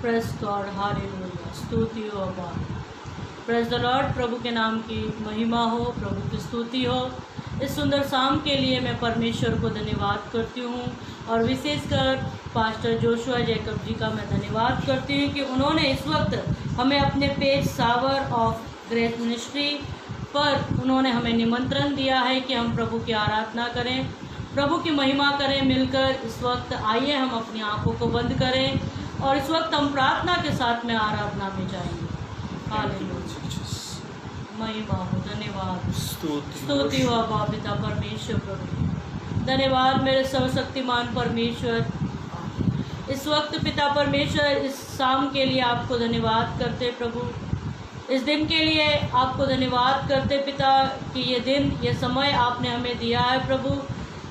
Praise God, hallelujah, स्तुति हो अब्बा। Praise the Lord. प्रभु के नाम की महिमा हो, प्रभु की स्तुति हो। इस सुंदर शाम के लिए मैं परमेश्वर को धन्यवाद करती हूँ और विशेषकर पास्टर जोशुआ जैकब जी का मैं धन्यवाद करती हूँ कि उन्होंने इस वक्त हमें अपने page sower of grace ministry पर उन्होंने हमें निमंत्रण दिया है कि हम प्रभु की आराधना करें, प्रभु की महिमा करें मिलकर। इस वक्त आइए हम अपनी आंखों को बंद करें और इस वक्त हम प्रार्थना के साथ में आराधना में जाएंगे। हालेलुया, महिमा हो, धन्यवाद, स्तुति हो अब्बा पिता परमेश्वर। प्रभु धन्यवाद मेरे सर्वशक्तिमान परमेश्वर। इस वक्त पिता परमेश्वर इस शाम के लिए आपको धन्यवाद करते प्रभु, इस दिन के लिए आपको धन्यवाद करते पिता कि ये दिन, ये समय आपने हमें दिया है प्रभु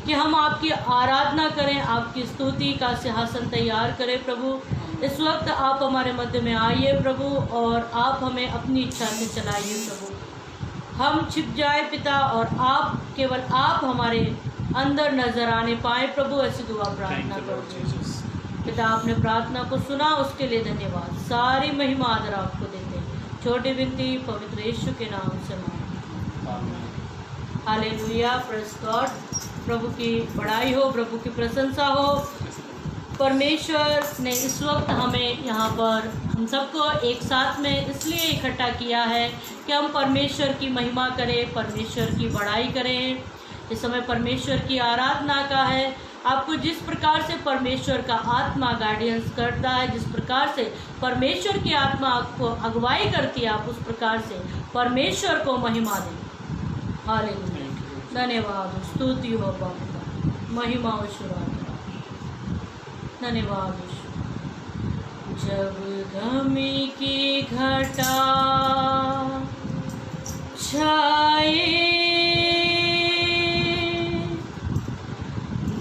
कि हम आपकी आराधना करें, आपकी स्तुति का सिंहासन तैयार करें प्रभु। इस वक्त आप हमारे मध्य में आइए प्रभु और आप हमें अपनी इच्छा से चलाइए प्रभु। हम छिप जाए पिता और आप, केवल आप हमारे अंदर नजर आने पाए प्रभु, ऐसी दुआ प्रार्थना करो पिता। आपने प्रार्थना को सुना, उसके लिए धन्यवाद। सारी महिमा आदर आपको देते हैं, छोटी विनती पवित्र यीशु के नाम से मांगते। Hallelujah, praise God. प्रभु की बड़ाई हो, प्रभु की प्रशंसा हो। परमेश्वर ने इस वक्त हमें यहाँ पर हम सबको एक साथ में इसलिए इकट्ठा किया है कि हम परमेश्वर की महिमा करें, परमेश्वर की बड़ाई करें। इस समय परमेश्वर की आराधना का है। आपको जिस प्रकार से परमेश्वर का आत्मा गाइडेंस करता है, जिस प्रकार से परमेश्वर की आत्मा आपको अगुवाई करती है, आप उस प्रकार से परमेश्वर को महिमा दें। हालेलुया, धन्यवाद, स्तुति हो बाबा, महिमा हो शुरुआत, धन्यवाद। जब गमी की घटा छाए,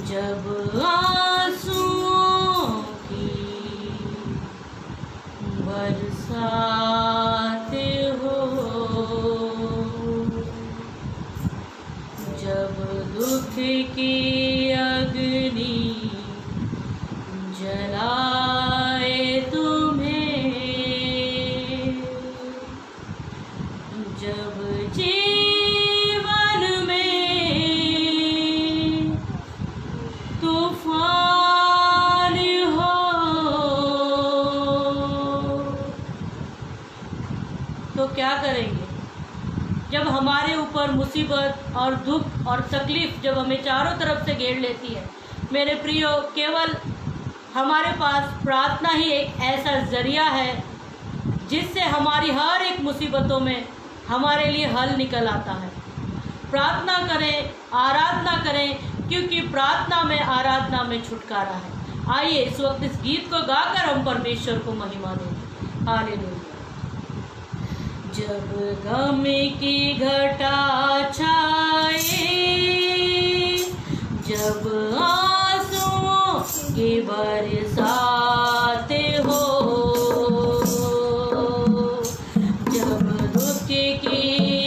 जब आंसुओं की बरसात हो, जब दुख की अग्नि जलाए तुम्हें, जब जीवन में तूफान हो, तो क्या करेंगे? जब हमारे ऊपर मुसीबत और दुख और तकलीफ जब हमें चारों तरफ से घेर लेती है, मेरे प्रियो, केवल हमारे पास प्रार्थना ही एक ऐसा जरिया है जिससे हमारी हर एक मुसीबतों में हमारे लिए हल निकल आता है। प्रार्थना करें, आराधना करें, क्योंकि प्रार्थना में, आराधना में छुटकारा है। आइए इस वक्त इस गीत को गाकर हम परमेश्वर को महिमा दें। हालेलुया। जब गम की घटा छाए, जब आंसुओं की बरसात हो, जब दुख की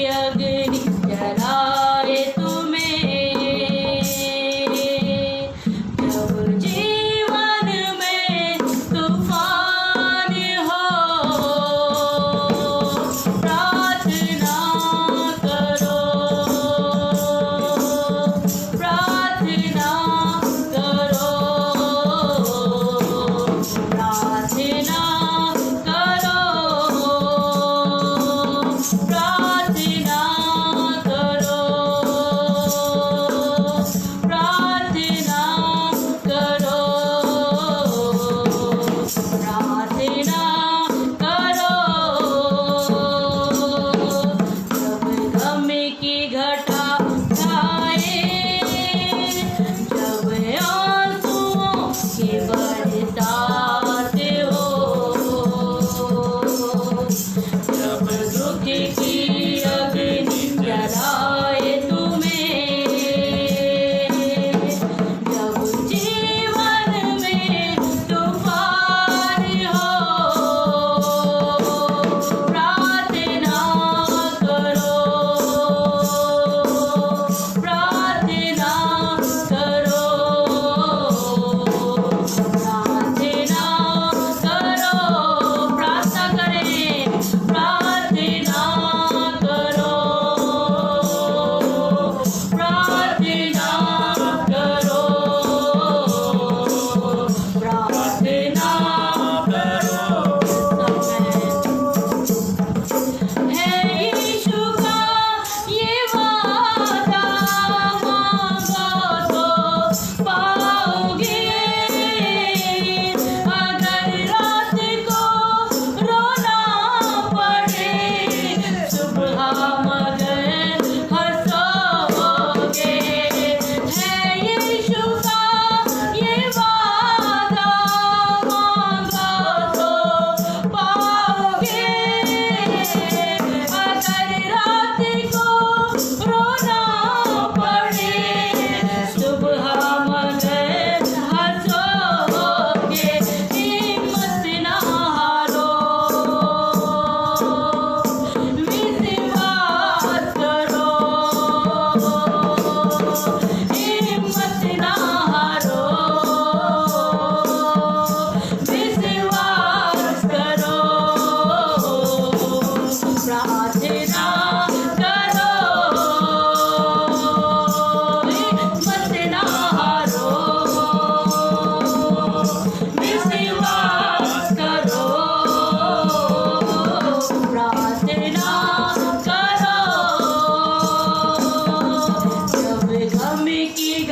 अग्नि जलाए तुम्हें, जब जीवन में तूफान हो, प्रार्थना करो, प्रार्थना करो।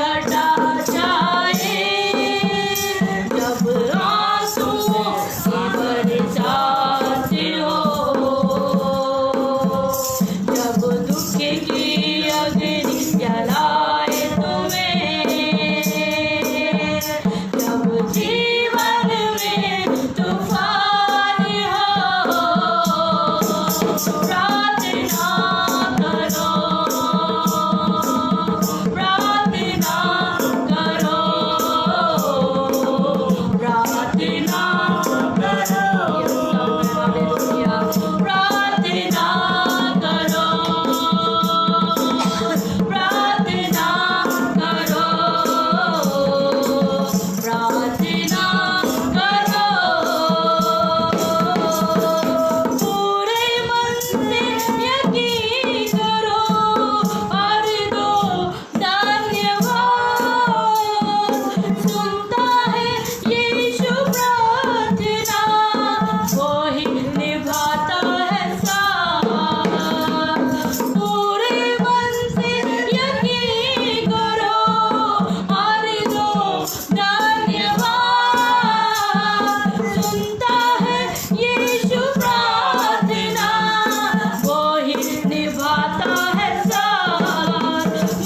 घटा छाए, जब आंसुओं की बरसात हो, जब दुख की अग्नि जलाए तुम्हें, जब जीवन में तूफान हो, प्रार्थना करो, प्रार्थना करो, प्रार्थना करो, हालेलुया, प्रार्थना करो, प्रार्थना करो, प्रार्थना करो, पूरे मन से यकीन करो और दो धन्यवाद। सुनता है यीशु प्रार्थना, वो ही निभाता है साथ। पूरे मन से यकीन करो और दो धन्यवाद। सुनता है यीशु प्रार्थना, वो ही निभाता है साथ।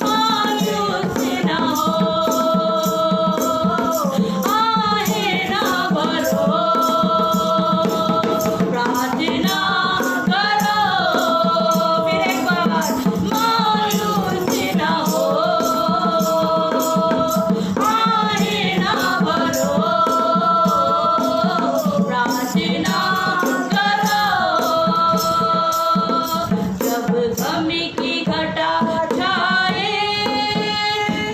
मायूस न हो, आहे ना भरो, प्रार्थना करो, फिर एक बार, मायूस न हो, आहे ना भरो, प्रार्थना करो, जब गम की घटा छाए,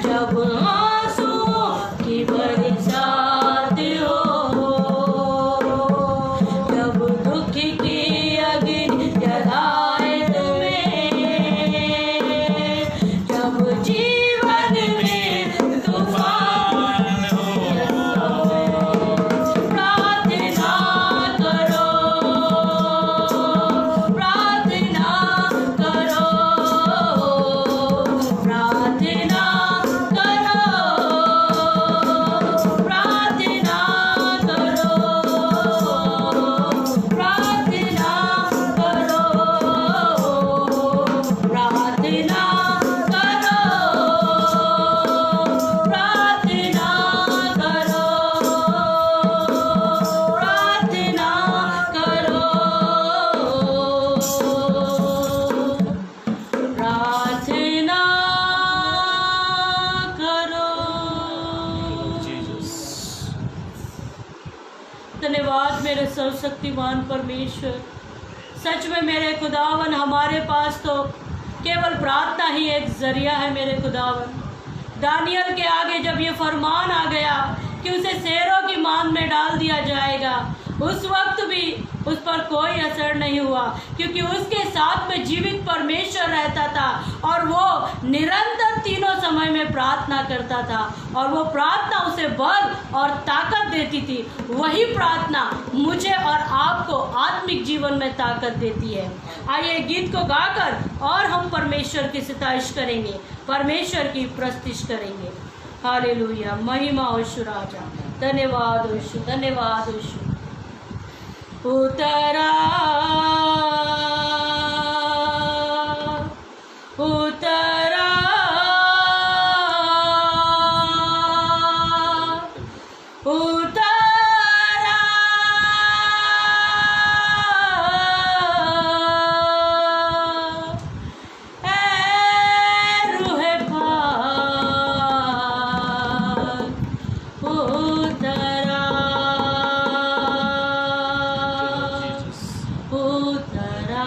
जब आंसुओं की बरसात हो, जब दुख की अग्नि जलाए तुम्हें, जब जीवन में तूफान हो, प्रार्थना करो, प्रार्थना करो, प्रार्थना करो, प्रार्थना करो, प्रार्थना करो, प्रार्थना करो, प्रार्थना करो, प्रार्थना करो, प्रार्थना करो। धन्यवाद मेरे सर्वशक्तिमान परमेश्वर। सच में मेरे खुदावन, हमारे पास तो केवल प्रार्थना ही एक जरिया है मेरे खुदावन। दानियल के आगे जब ये फरमान आ गया कि उसे शेरों की मान में डाल दिया जाएगा, उस वक्त भी उस पर कोई असर नहीं हुआ, क्योंकि उसके साथ में जीवित परमेश्वर रहता था और वो निरंतर तीनों समय में प्रार्थना करता था और वो प्रार्थना उसे बल और ताकत देती थी। वही प्रार्थना मुझे और आपको आत्मिक जीवन में ताकत देती है। आइए गीत को गाकर और हम परमेश्वर की सिताइश करेंगे, परमेश्वर की प्रस्तुति करेंगे। हालेलुया, महिमा हो यीशु राजा, धन्यवाद हो यीशु, धन्यवाद हो यीशु। उतरा उतरा उतरा ए रूहे पाक, उतरा उतरा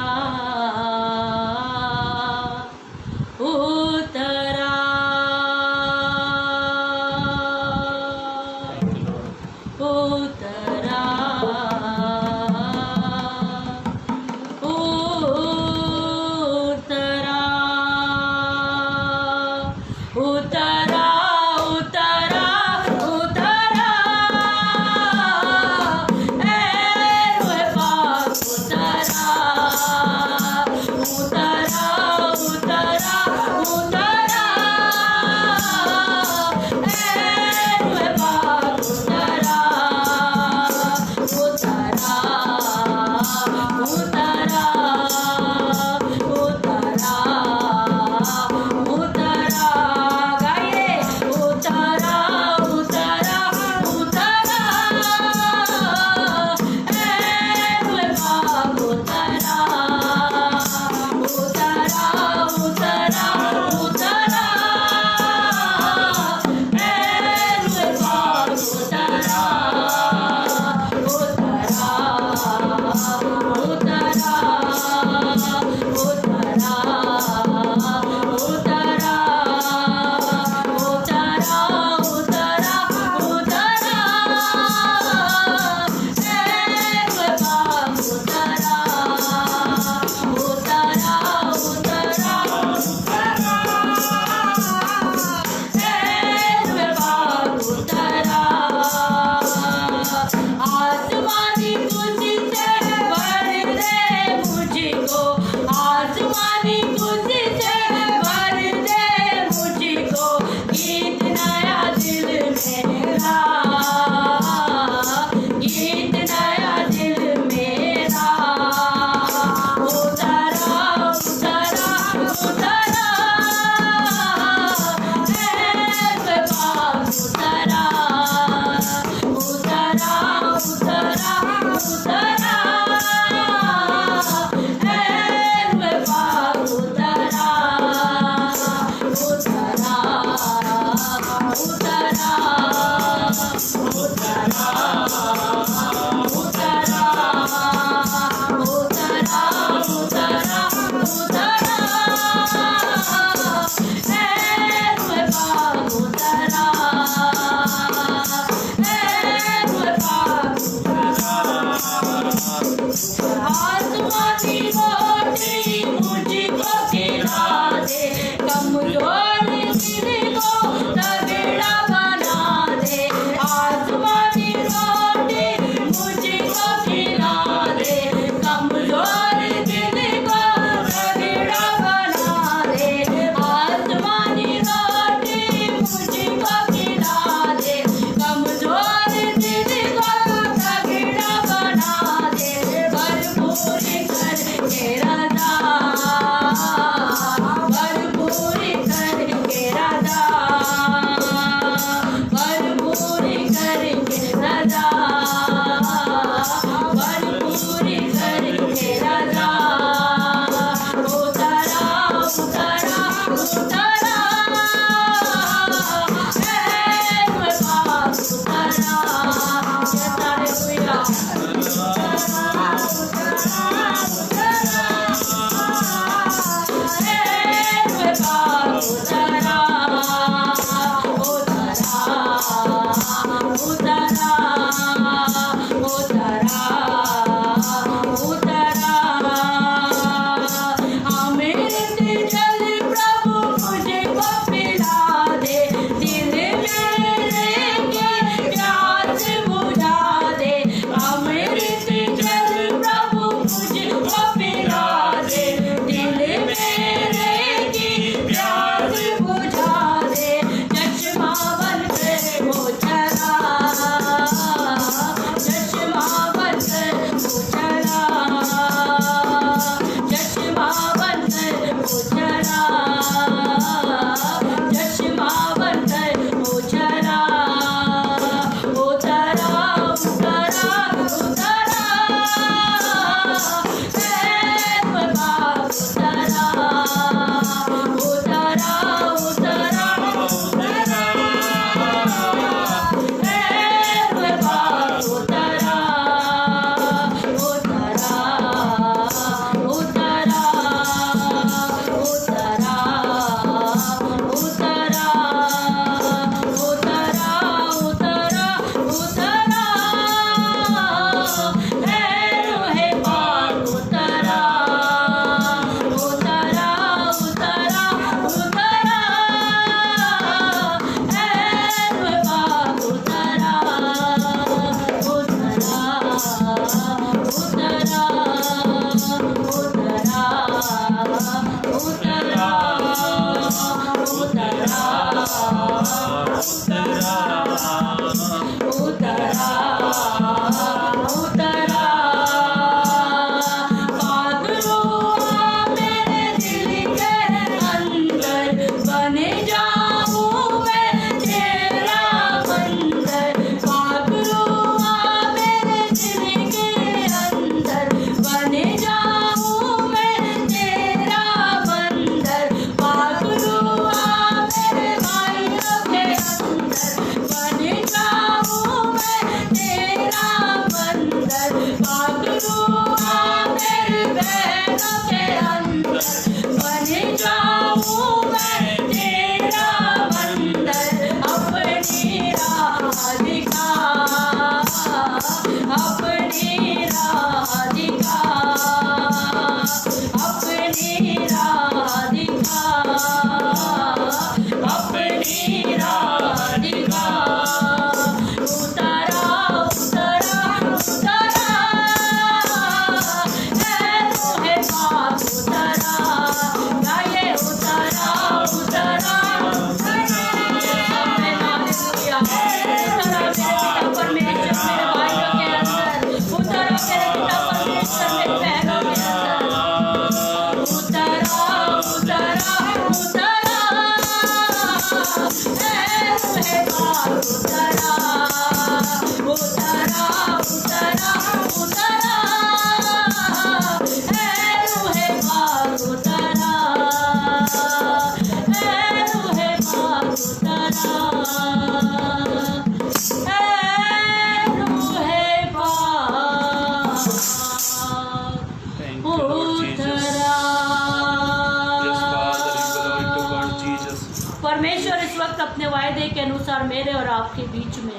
परमेश्वर इस वक्त अपने वायदे के अनुसार मेरे और आपके बीच में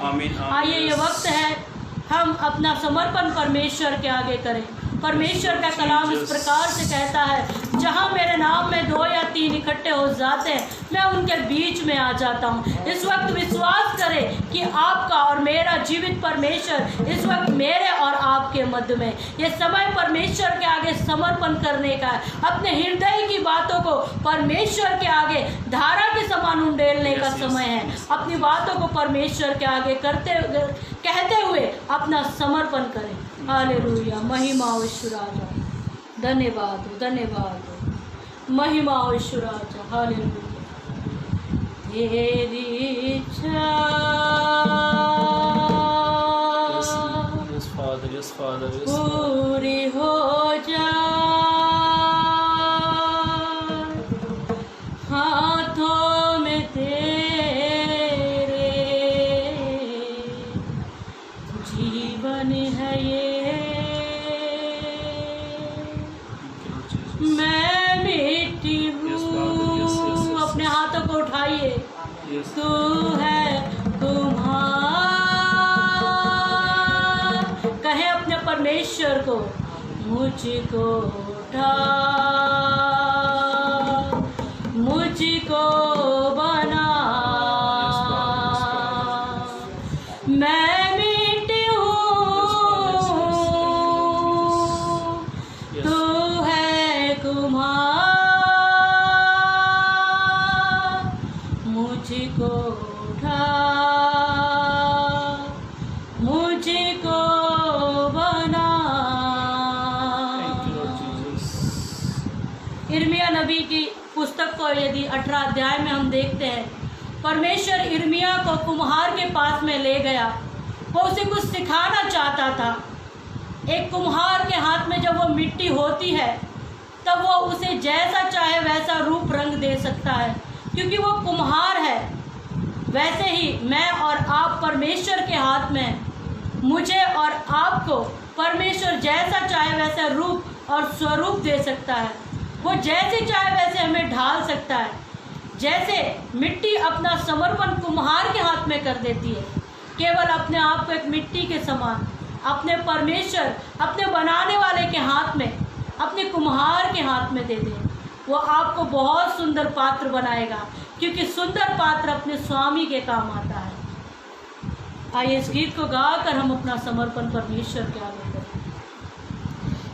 आइए, ये वक्त है हम अपना समर्पण परमेश्वर के आगे करें। परमेश्वर का कलाम इस प्रकार से कहता है, जहाँ मेरे नाम में 2 या 3 इकट्ठे हो जाते हैं, मैं उनके बीच में आ जाता हूँ। इस वक्त विश्वास करें कि आपका और मेरा जीवित परमेश्वर इस वक्त मेरे और आपके मध्य में। ये समय परमेश्वर के आगे समर्पण करने का है। अपने हृदय की बातों को परमेश्वर के आगे धारा के समान उंडेलने का समय है। अपनी बातों को परमेश्वर के आगे कहते हुए अपना समर्पण करें। हालेलुया, महिमा हो यीशु राजा, धन्यवाद हो, धन्यवाद हो, महिमा हो यीशु राजा। हालेलुया। तेरी इच्छा पूरी हो जाए, हाथों में तेरे जीवन है ये, मैं मिट्टी हूँ। अपने हाथों को उठाइए, तू है कुम्हार। कहे अपने परमेश्वर को, मुझको उठा, मुझको बना, मैं मिट्टी हूँ, तू है कुम्हार। मुझको उठा, मुझको बना। यिर्मयाह नबी की पुस्तक को यदि 18 अध्याय में हम देखते हैं, परमेश्वर यिर्मयाह को कुम्हार के पास में ले गया। वो उसे कुछ सिखाना चाहता था। एक कुम्हार के हाथ में जब वो मिट्टी होती है, तब वो उसे जैसा चाहे वैसा रूप रंग दे सकता है, क्योंकि वो कुम्हार है। वैसे ही मैं और आप परमेश्वर के हाथ में, मुझे और आपको परमेश्वर जैसा चाहे वैसा रूप और स्वरूप दे सकता है। वो जैसे चाहे वैसे हमें ढाल सकता है। जैसे मिट्टी अपना समर्पण कुम्हार के हाथ में कर देती है, केवल अपने आप को एक मिट्टी के समान अपने परमेश्वर, अपने बनाने वाले के हाथ में, अपने कुम्हार के हाथ में दे दे, वो आपको बहुत सुंदर पात्र बनाएगा, क्योंकि सुंदर पात्र अपने स्वामी के काम आता है। आइए इस गीत को गाकर हम अपना समर्पण परमेश्वर के आगे करें।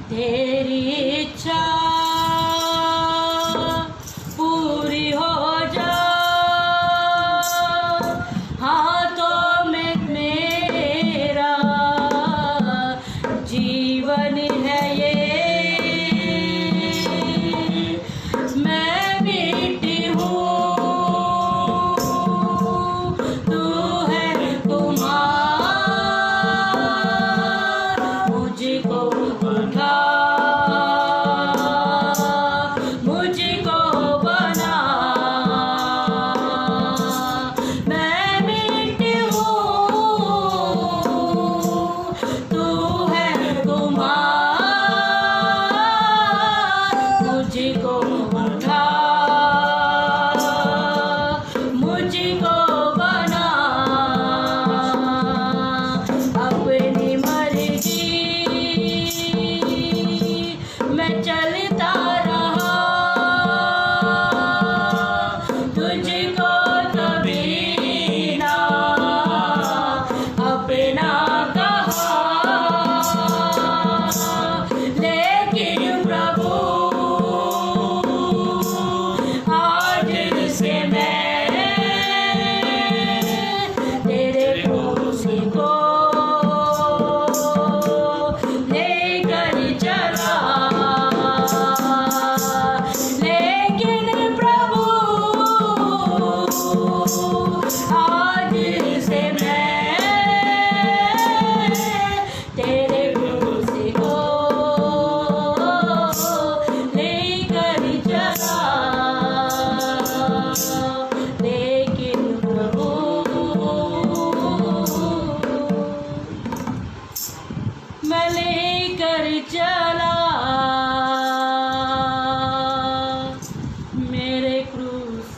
तेरी इच्छा पूरी हो जाए,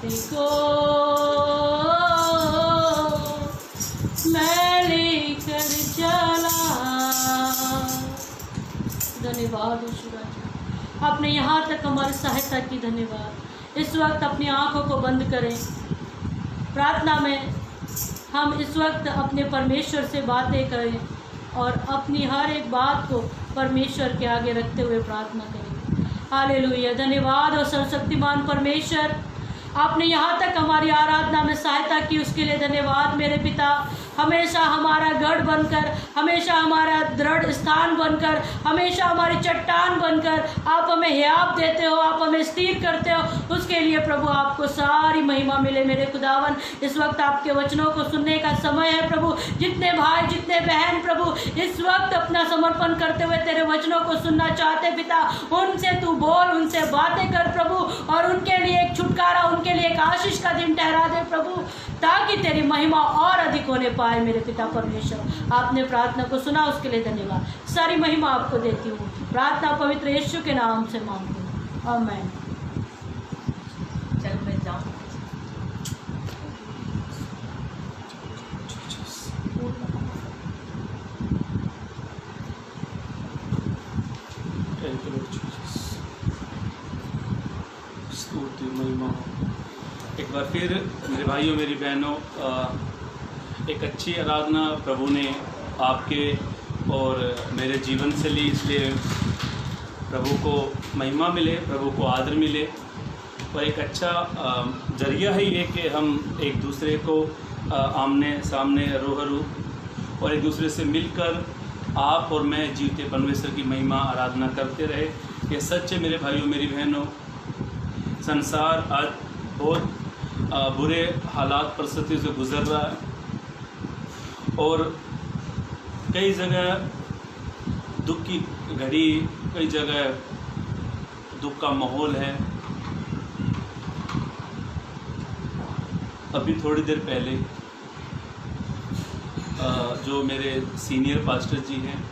को मैं लेकर चला। धन्यवाद यीशु राजा, आपने यहाँ तक हमारी सहायता की। धन्यवाद। इस वक्त अपनी आंखों को बंद करें। प्रार्थना में हम इस वक्त अपने परमेश्वर से बातें करें और अपनी हर एक बात को परमेश्वर के आगे रखते हुए प्रार्थना करें। हालेलुया। धन्यवाद और सर्वशक्तिमान परमेश्वर, आपने यहाँ तक हमारी आराधना में सहायता की, उसके लिए धन्यवाद मेरे पिता। हमेशा हमारा गढ़ बनकर, हमेशा हमारा दृढ़ स्थान बनकर, हमेशा हमारी चट्टान बनकर आप हमें हियाव देते हो, आप हमें स्थिर करते हो। उसके लिए प्रभु आपको सारी महिमा मिले मेरे खुदावन। इस वक्त आपके वचनों को सुनने का समय है प्रभु। जितने भाई जितने बहन प्रभु इस वक्त अपना समर्पण करते हुए तेरे वचनों को सुनना चाहते पिता, उनसे तू बोल, उनसे बातें कर प्रभु, और उनके लिए एक छुटकारा, उनके लिए एक आशीष का दिन ठहरा दे प्रभु, ताकि तेरी महिमा और अधिक होने पाए मेरे पिता परमेश्वर। आपने प्रार्थना को सुना, उसके लिए धन्यवाद। सारी महिमा आपको देती हूँ। प्रार्थना पवित्र यीशु के नाम से मांगती हूँ, आमीन। चल मैं जाऊँ। स्तुति महिमा। एक बार फिर मेरे भाइयों मेरी बहनों, एक अच्छी आराधना प्रभु ने आपके और मेरे जीवन से ली, इसलिए प्रभु को महिमा मिले, प्रभु को आदर मिले। और एक अच्छा जरिया है ये कि हम एक दूसरे को आमने सामने रूबरू और एक दूसरे से मिलकर आप और मैं जीवते परमेश्वर की महिमा आराधना करते रहे। ये सच है मेरे भाइयों मेरी बहनों। संसार आज बहुत बुरे हालात परिस्थिति से गुजर रहा है और कई जगह दुख की घड़ी, कई जगह दुख का माहौल है। अभी थोड़ी देर पहले जो मेरे सीनियर पास्टर जी हैं,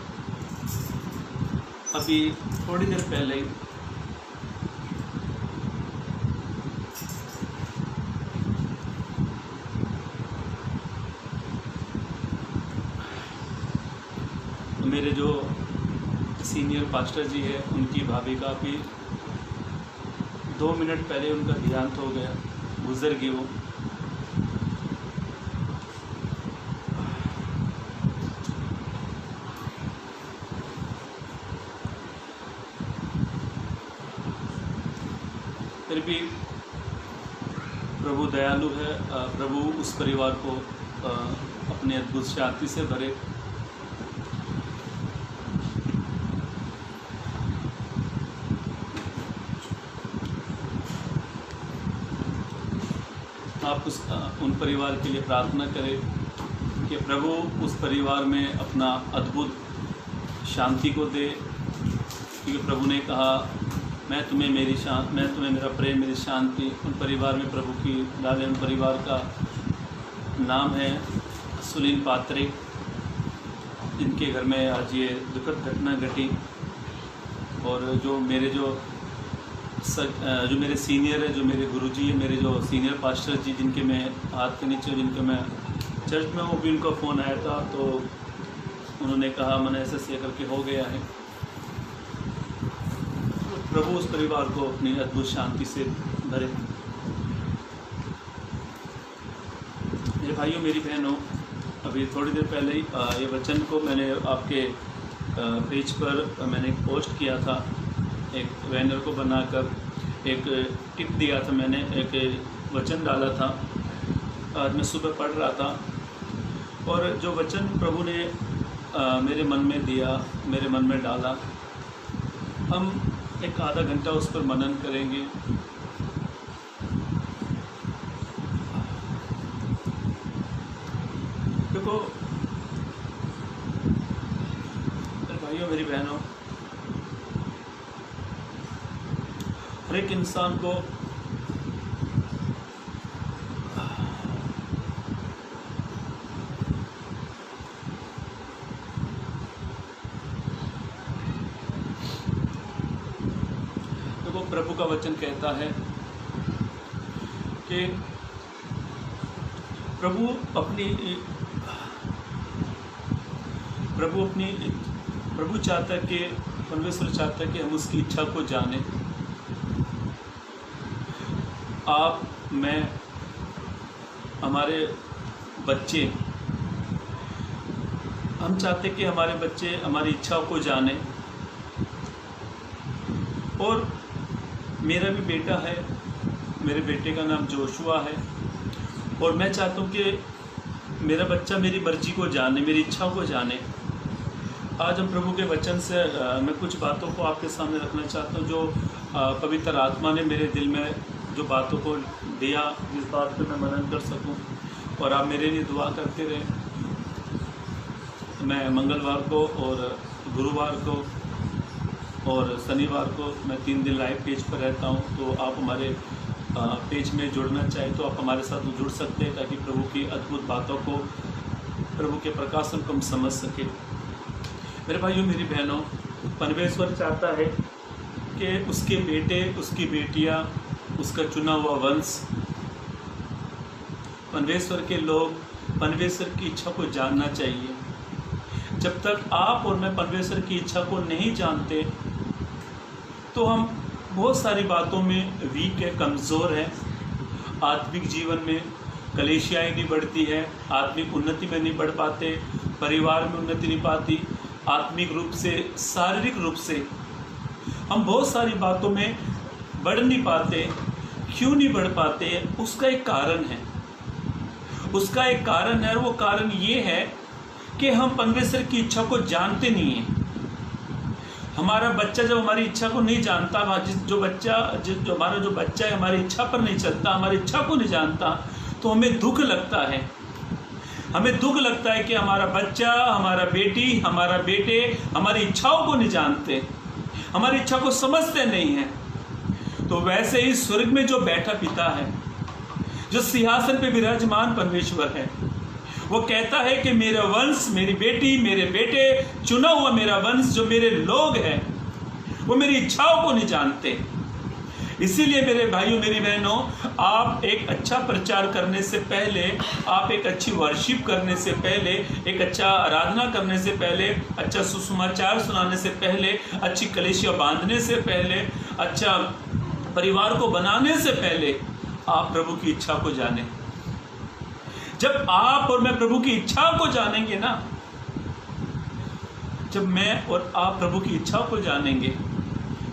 अभी थोड़ी देर पहले मेरे जो सीनियर पास्टर जी है, उनकी भाभी का भी 2 मिनट पहले उनका देहांत हो गया, गुजर गए वो। फिर भी प्रभु दयालु है। प्रभु उस परिवार को अपने अद्भुत शांति से भरे। आप उन परिवार के लिए प्रार्थना करें कि प्रभु उस परिवार में अपना अद्भुत शांति को दे, क्योंकि प्रभु ने कहा मैं तुम्हें मेरा प्रेम, मेरी शांति उन परिवार में प्रभु की डाले। उन परिवार का नाम है सुलीन पात्रे, जिनके घर में आज ये दुखद घटना घटी। और जो मेरे सीनियर है, जो मेरे गुरुजी है, मेरे जो सीनियर पास्टर जी, जिनके मैं हाथ के नीचे, जिनके मैं चर्च में, वो भी उनका फ़ोन आया था, तो उन्होंने कहा मैंने ऐसे करके हो गया है। प्रभु उस परिवार को अपनी अद्भुत शांति से भरे। मेरे भाइयों मेरी बहनों, अभी थोड़ी देर पहले ही ये वचन को मैंने आपके पेज पर मैंने पोस्ट किया था, एक बैनर को बनाकर एक टिप दिया था, मैंने एक वचन डाला था। आज मैं सुबह पढ़ रहा था और जो वचन प्रभु ने मेरे मन में दिया, मेरे मन में डाला, हम एक आधा घंटा उस पर मनन करेंगे। देखो भाइयों मेरी बहनों, हर एक इंसान को प्रभु का वचन कहता है कि प्रभु चाहता है कि परमेश्वर चाहता है कि हम उसकी इच्छा को जानें। आप, मैं, हमारे बच्चे, हम चाहते कि हमारे बच्चे हमारी इच्छा को जानें। और मेरा भी बेटा है, मेरे बेटे का नाम जोशुआ है, और मैं चाहता हूँ कि मेरा बच्चा मेरी मर्जी को जाने, मेरी इच्छा को जाने। आज हम प्रभु के वचन से मैं कुछ बातों को आपके सामने रखना चाहता हूँ, जो पवित्र आत्मा ने मेरे दिल में जो बातों को दिया, जिस बात पे मैं मनन कर सकूँ, और आप मेरे लिए दुआ करते रहें। मैं मंगलवार को और गुरुवार को और शनिवार को मैं 3 दिन लाइव पेज पर रहता हूँ, तो आप हमारे पेज में जुड़ना चाहें तो आप हमारे साथ जुड़ सकते हैं, ताकि प्रभु की अद्भुत बातों को, प्रभु के प्रकाशन को हम समझ सकें। मेरे भाइयों, मेरी बहनों, परमेश्वर चाहता है कि उसके बेटे, उसकी बेटियां, उसका चुना हुआ वंश, परमेश्वर के लोग परमेश्वर की इच्छा को जानना चाहिए। जब तक आप और मैं परमेश्वर की इच्छा को नहीं जानते तो हम बहुत सारी बातों में वीक है, कमज़ोर है। आत्मिक जीवन में कलेशियाएँ नहीं बढ़ती है, आत्मिक उन्नति में नहीं बढ़ पाते, परिवार में उन्नति नहीं पाती, आत्मिक रूप से, शारीरिक रूप से हम बहुत सारी बातों में बढ़ नहीं पाते। क्यों नहीं बढ़ पाते? उसका एक कारण है, उसका एक कारण है, और वो कारण ये है कि हम परमेश्वर की इच्छा को जानते नहीं हैं। हमारा बच्चा जब हमारी इच्छा को नहीं जानता, हमारा जो बच्चा है हमारी इच्छा पर नहीं चलता, हमारी इच्छा को नहीं जानता, तो हमें दुख लगता है। हमें दुख लगता है कि हमारा बच्चा, हमारा बेटी, हमारा बेटे हमारी इच्छाओं को नहीं जानते, हमारी इच्छा को समझते नहीं हैं। तो वैसे ही स्वर्ग में जो बैठा पिता है, जो सिंहासन पे विराजमान परमेश्वर है, वो कहता है कि मेरा वंश, मेरी बेटी, मेरे बेटे, चुना हुआ मेरा वंश, जो मेरे लोग हैं, वो मेरी इच्छाओं को नहीं जानते। इसीलिए मेरे भाइयों, मेरी बहनों, आप एक अच्छा प्रचार करने से पहले, आप एक अच्छी वर्शिप करने से पहले, एक अच्छा आराधना करने से पहले, अच्छा सुसमाचार सुनाने से पहले, अच्छी कलीसिया बांधने से पहले, अच्छा परिवार को बनाने से पहले आप प्रभु की इच्छा को जानें। जब आप और मैं प्रभु की इच्छा को जानेंगे ना, जब मैं और आप प्रभु की इच्छा को जानेंगे,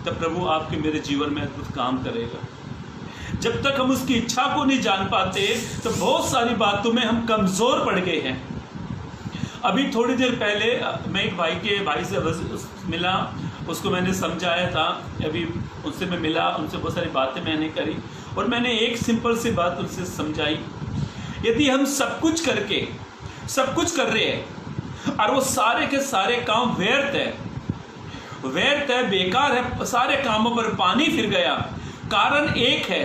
तब प्रभु आपके मेरे जीवन में अद्भुत काम करेगा। जब तक हम उसकी इच्छा को नहीं जान पाते तो बहुत सारी बातों में हम कमज़ोर पड़ गए हैं। अभी थोड़ी देर पहले मैं एक भाई से मिला, उसको मैंने समझाया था। अभी उनसे मैं मिला, उनसे बहुत सारी बातें मैंने करी, और मैंने एक सिंपल सी बात उनसे समझाई। यदि हम सब कुछ कर रहे हैं और वो सारे के सारे काम व्यर्थ है, बेकार है, सारे कामों पर पानी फिर गया, कारण एक है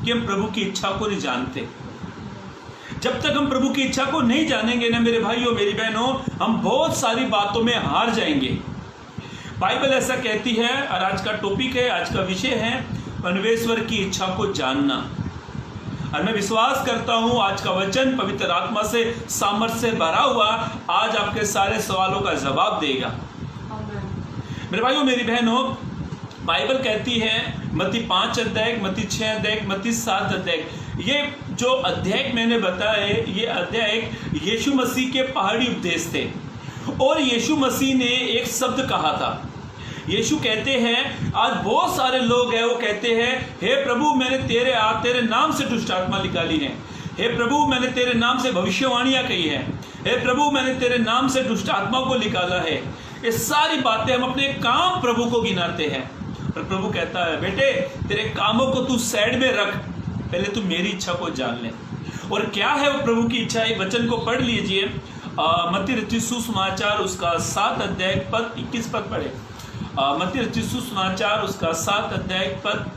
कि हम प्रभु की इच्छा को नहीं जानते। जब तक हम प्रभु की इच्छा को नहीं जानेंगे ना मेरे भाइयों, मेरी बहनों, हम बहुत सारी बातों में हार जाएंगे। बाइबल ऐसा कहती है, और आज का टॉपिक है, आज का विषय है परमेश्वर की इच्छा को जानना। और मैं विश्वास करता हूं आज का वचन पवित्र आत्मा से, सामर्थ्य से भरा हुआ, आज आपके सारे सवालों का जवाब देगा। मेरे भाइयों, मेरी बहनों, बाइबल कहती है मत्ती 5 अध्याय, मत्ती 6 अध्याय, मत्ती 7 अध्याय, ये जो अध्याय मैंने बताए, ये अध्याय यीशु मसीह के पहाड़ी उपदेश थे। और यीशु मसीह ने एक शब्द कहा था। यीशु कहते हैं, आज बहुत सारे लोग हैं, वो कहते हैं, हे प्रभु, मैंने तेरे नाम से दुष्ट आत्मा निकाली है, हे प्रभु, मैंने तेरे नाम से भविष्यवाणियां कही है, हे प्रभु, मैंने तेरे नाम से दुष्ट आत्मा को निकाला है। ये सारी बातें हम अपने काम प्रभु को गिनाते हैं, पर प्रभु कहता है, बेटे, तेरे कामों को तू साइड में रख, पहले तू मेरी इच्छा को जान ले। और क्या है वो प्रभु की इच्छा? एक वचन को पढ़ लीजिए, मत्ती रचित सुसमाचार उसका 7 अध्याय पद 21 पद पढ़े। मत्ती रचित सुसमाचार उसका 7 अध्याय पद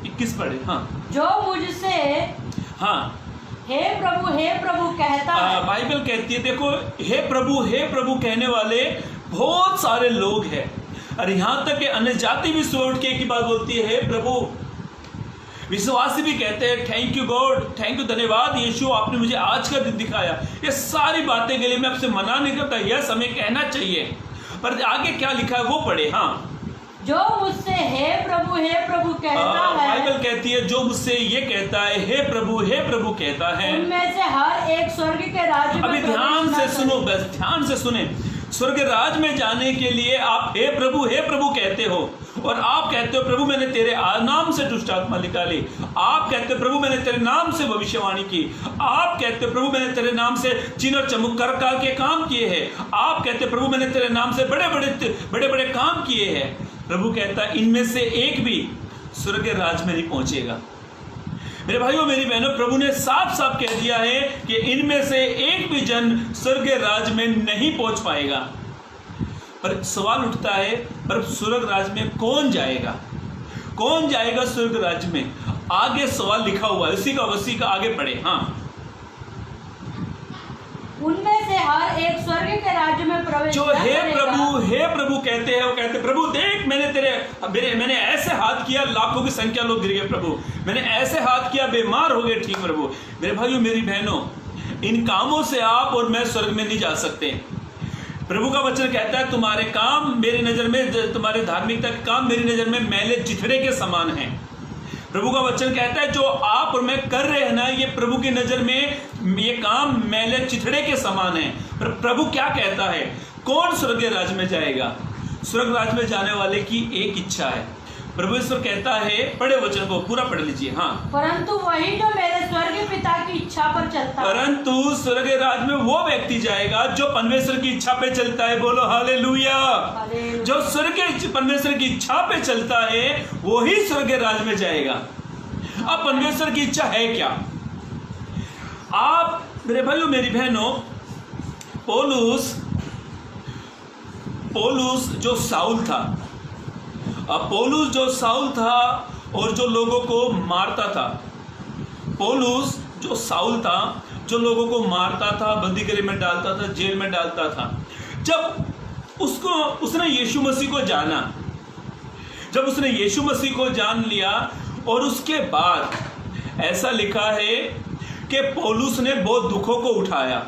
21 पढ़े। हाँ, जो मुझसे हाँ हे प्रभु कहता है। बाइबल कहती है, देखो, हे प्रभु कहने वाले बहुत सारे लोग हैं, और यहाँ तक कि अन्य जाति भी उठ के एक ही बात बोलती है, हे प्रभु। विश्वासी भी कहते हैं thank you God, thank you, धन्यवाद यीशु, आपने मुझे आज का दिन दिखाया। ये सारी बातें के लिए मैं आपसे मना नहीं करता, यह हमें कहना चाहिए, पर आगे क्या लिखा है वो पढ़े। हाँ, जो मुझसे हे प्रभु कहता है, बाइबल कहती है जो मुझसे ये कहता है हे प्रभु कहता है, उनमें से हर एक स्वर्ग के राज्य में अभी ध्यान से सुनो, बस ध्यान से सुने। स्वर्ग राज में जाने के लिए आप हे प्रभु कहते हो, और आप कहते हो प्रभु मैंने तेरे नाम से दुष्ट आत्मा निकाली, आप कहते हो प्रभु मैंने तेरे नाम से भविष्यवाणी की, आप कहते हो प्रभु मैंने तेरे नाम से चिन्ह और चमत्कार के काम किए हैं, आप कहते हो प्रभु मैंने तेरे नाम से बड़े बड़े काम किए हैं। प्रभु कहता है इनमें से एक भी स्वर्ग राज में नहीं पहुंचेगा। मेरे भाइयों मेरी बहनों, प्रभु ने साफ साफ कह दिया है कि इनमें से एक भी जन स्वर्ग राज में नहीं पहुंच पाएगा। पर सवाल उठता है, पर स्वर्ग राज में कौन जाएगा? कौन जाएगा स्वर्ग राज में? आगे सवाल लिखा हुआ है, उसी का आगे पढ़े। हाँ, उनमें से हर एक स्वर्ग के राज्य में प्रवेश जो हे प्रभु कहते हैं, वो कहते प्रभु देख मैंने ऐसे हाथ किया, लाखों की संख्या लोग गिर गए प्रभु, मैंने ऐसे हाथ किया बीमार हो गए ठीक प्रभु। मेरे भाइयों मेरी बहनों, इन कामों से आप और मैं स्वर्ग में नहीं जा सकते। प्रभु का वचन कहता है तुम्हारे काम मेरी नजर में, तुम्हारे धार्मिकता के काम मेरी नजर में मैले चिथड़े के समान हैं। प्रभु का वचन कहता है जो आप और मैं कर रहे हैं ना, ये प्रभु की नजर में ये काम मैले चिथड़े के समान है। पर प्रभु क्या कहता है, कौन स्वर्ग राज में जाएगा? स्वर्ग राज में जाने वाले की एक इच्छा है। प्रभु ईश्वर कहता है, पढ़े वचन को पूरा पढ़ लीजिए। हाँ, परंतु वही जो मेरे स्वर्गीय पिता की इच्छा पर चलता है। परंतु स्वर्ग राज में वो व्यक्ति जाएगा जो परमेश्वर की इच्छा पे चलता है। बोलो हालेलुया। जो स्वर्ग परमेश्वर की इच्छा पे चलता है वही स्वर्ग राज में जाएगा। अब परमेश्वर की इच्छा है क्या? आप मेरे भाइयों मेरी बहनों, पौलुस जो साउल था, पौलुस जो साउल था और जो लोगों को मारता था, पौलुस जो साउल था जो लोगों को मारता था, बंदीगृह में डालता था, जेल में डालता था, जब उसने यीशु मसीह को जाना, जब उसने यीशु मसीह को जान लिया, और उसके बाद ऐसा लिखा है कि पौलुस ने बहुत दुखों को उठाया।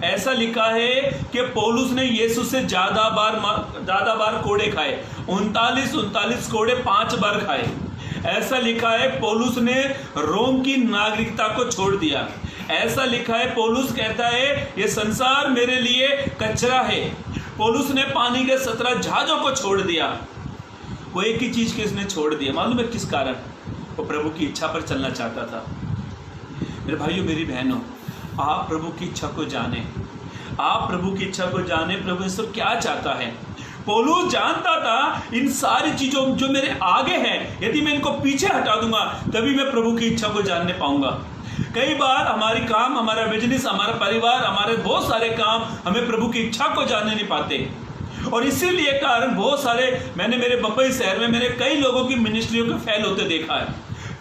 ऐसा लिखा है कि पौलुस ने यीशु से ज्यादा बार कोड़े खाए, 39 कोड़े 5 बार खाए। ऐसा लिखा है पौलुस ने रोम की नागरिकता को छोड़ दिया। ऐसा लिखा है पौलुस कहता है ये संसार मेरे लिए कचरा है। पौलुस ने पानी के 17 जहाजों को छोड़ दिया। वो एक ही चीज के इसने छोड़ दिया, मालूम है किस कारण? वो प्रभु की इच्छा पर चलना चाहता था। मेरे भाइयों मेरी बहनों, आप प्रभु की इच्छा को जाने, आप प्रभु की इच्छा को जाने। प्रभु ईश्वर क्या चाहता है? पौलुस जानता था इन सारी चीजों जो मेरे आगे हैं, यदि मैं इनको पीछे हटा दूंगा तभी मैं प्रभु की इच्छा को जानने पाऊंगा। कई बार हमारी काम, हमारा बिजनेस, हमारा परिवार, हमारे बहुत सारे काम हमें प्रभु की इच्छा को जानने नहीं पाते, और इसीलिए कारण बहुत सारे, मैंने मेरे बम्बई शहर में मैंने कई लोगों की मिनिस्ट्रियों को फेल होते देखा है,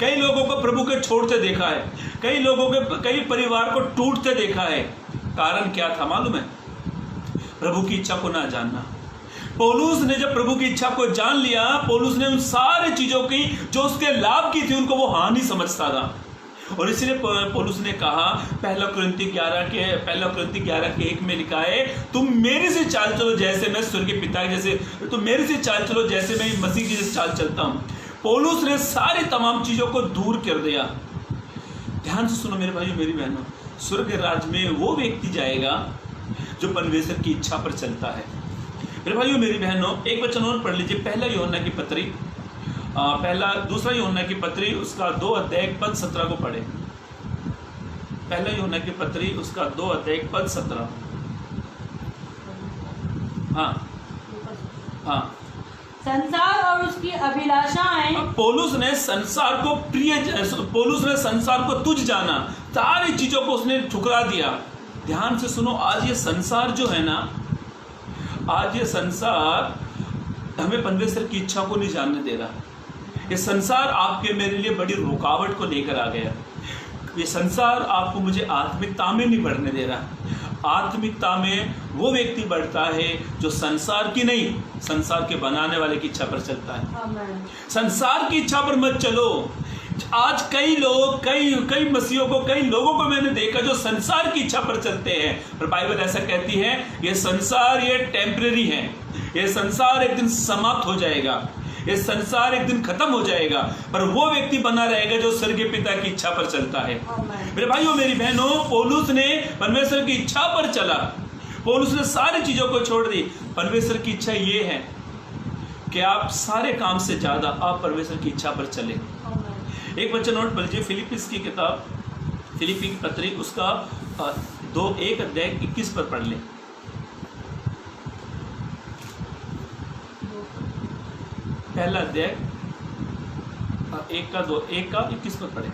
कई लोगों को प्रभु के छोड़ते देखा है, कई लोगों के कई परिवार को टूटते देखा है। कारण क्या था मालूम है? प्रभु की इच्छा को ना जानना। पौलुस ने जब प्रभु की इच्छा को जान लिया, पौलुस ने उन सारी चीजों की जो उसके लाभ की थी उनको वो हानि समझता था, और इसलिए पौलुस ने कहा, पहला कुरिन्थी 11:1 में लिखा है, तुम मेरे से चाल चलो जैसे मैं स्वर्गीय पिता जैसे, तुम मेरे से चाल चलो जैसे मैं मसीह की जैसे चाल चलता हूँ। पौलुस ने सारी तमाम चीजों को दूर कर दिया। ध्यान से सुनो मेरे भाइयों मेरी बहनों, स्वर्ग राज में वो व्यक्ति जाएगा जो परमेश्वर की इच्छा पर चलता है। मेरे भाइयों मेरी बहनों, एक वचन और पढ़ लीजिए, पहला यूहन्ना की पत्री, दूसरा यूहन्ना की पत्री उसका 2 अध्याय पद 17 को पढ़े। पहला यूहन्ना की पत्री उसका 2 अध्याय पद 17। हाँ, संसार और उसकी अभिलाषाएं। पौलुस ने संसार को पौलुस ने संसार को तुच्छ जाना, सारी चीजों को उसने ठुकरा दिया। ध्यान से सुनो, आज ये संसार जो है ना, आज ये संसार हमें परमेश्वर की इच्छा को नहीं जानने दे रहा। ये संसार आपके मेरे लिए बड़ी रुकावट को लेकर आ गया। ये संसार आपको मुझे आत्मिकता में नहीं बढ़ने दे रहा। आत्मिकता में वो व्यक्ति बढ़ता है जो संसार की नहीं, संसार के बनाने वाले की इच्छा पर चलता है। संसार की इच्छा पर मत चलो। आज कई लोग कई मसीहों को, कई लोगों को मैंने देखा जो संसार की इच्छा पर चलते हैं, पर बाइबल ऐसा कहती है ये संसार ये टेम्परेरी है, ये संसार एक दिन समाप्त हो जाएगा, ये संसार एक दिन खत्म हो जाएगा, पर वो व्यक्ति बना रहेगा जो स्वर्गीय पिता की इच्छा पर चलता है। मेरे भाइयों मेरी बहनों, पौलुस ने परमेश्वर की इच्छा पर चला, पौलुस ने सारी चीजों को छोड़ दी। परमेश्वर की इच्छा ये है कि आप सारे काम से ज्यादा आप परमेश्वर की इच्छा पर चले। एक वचन नोट कर लीजिए, फिलिपिस की किताब, फिलिपी की पत्री, उसका 1 अध्याय 21 पर पढ़ ले। पहला अध्याय 1 का 21 पर पढ़े।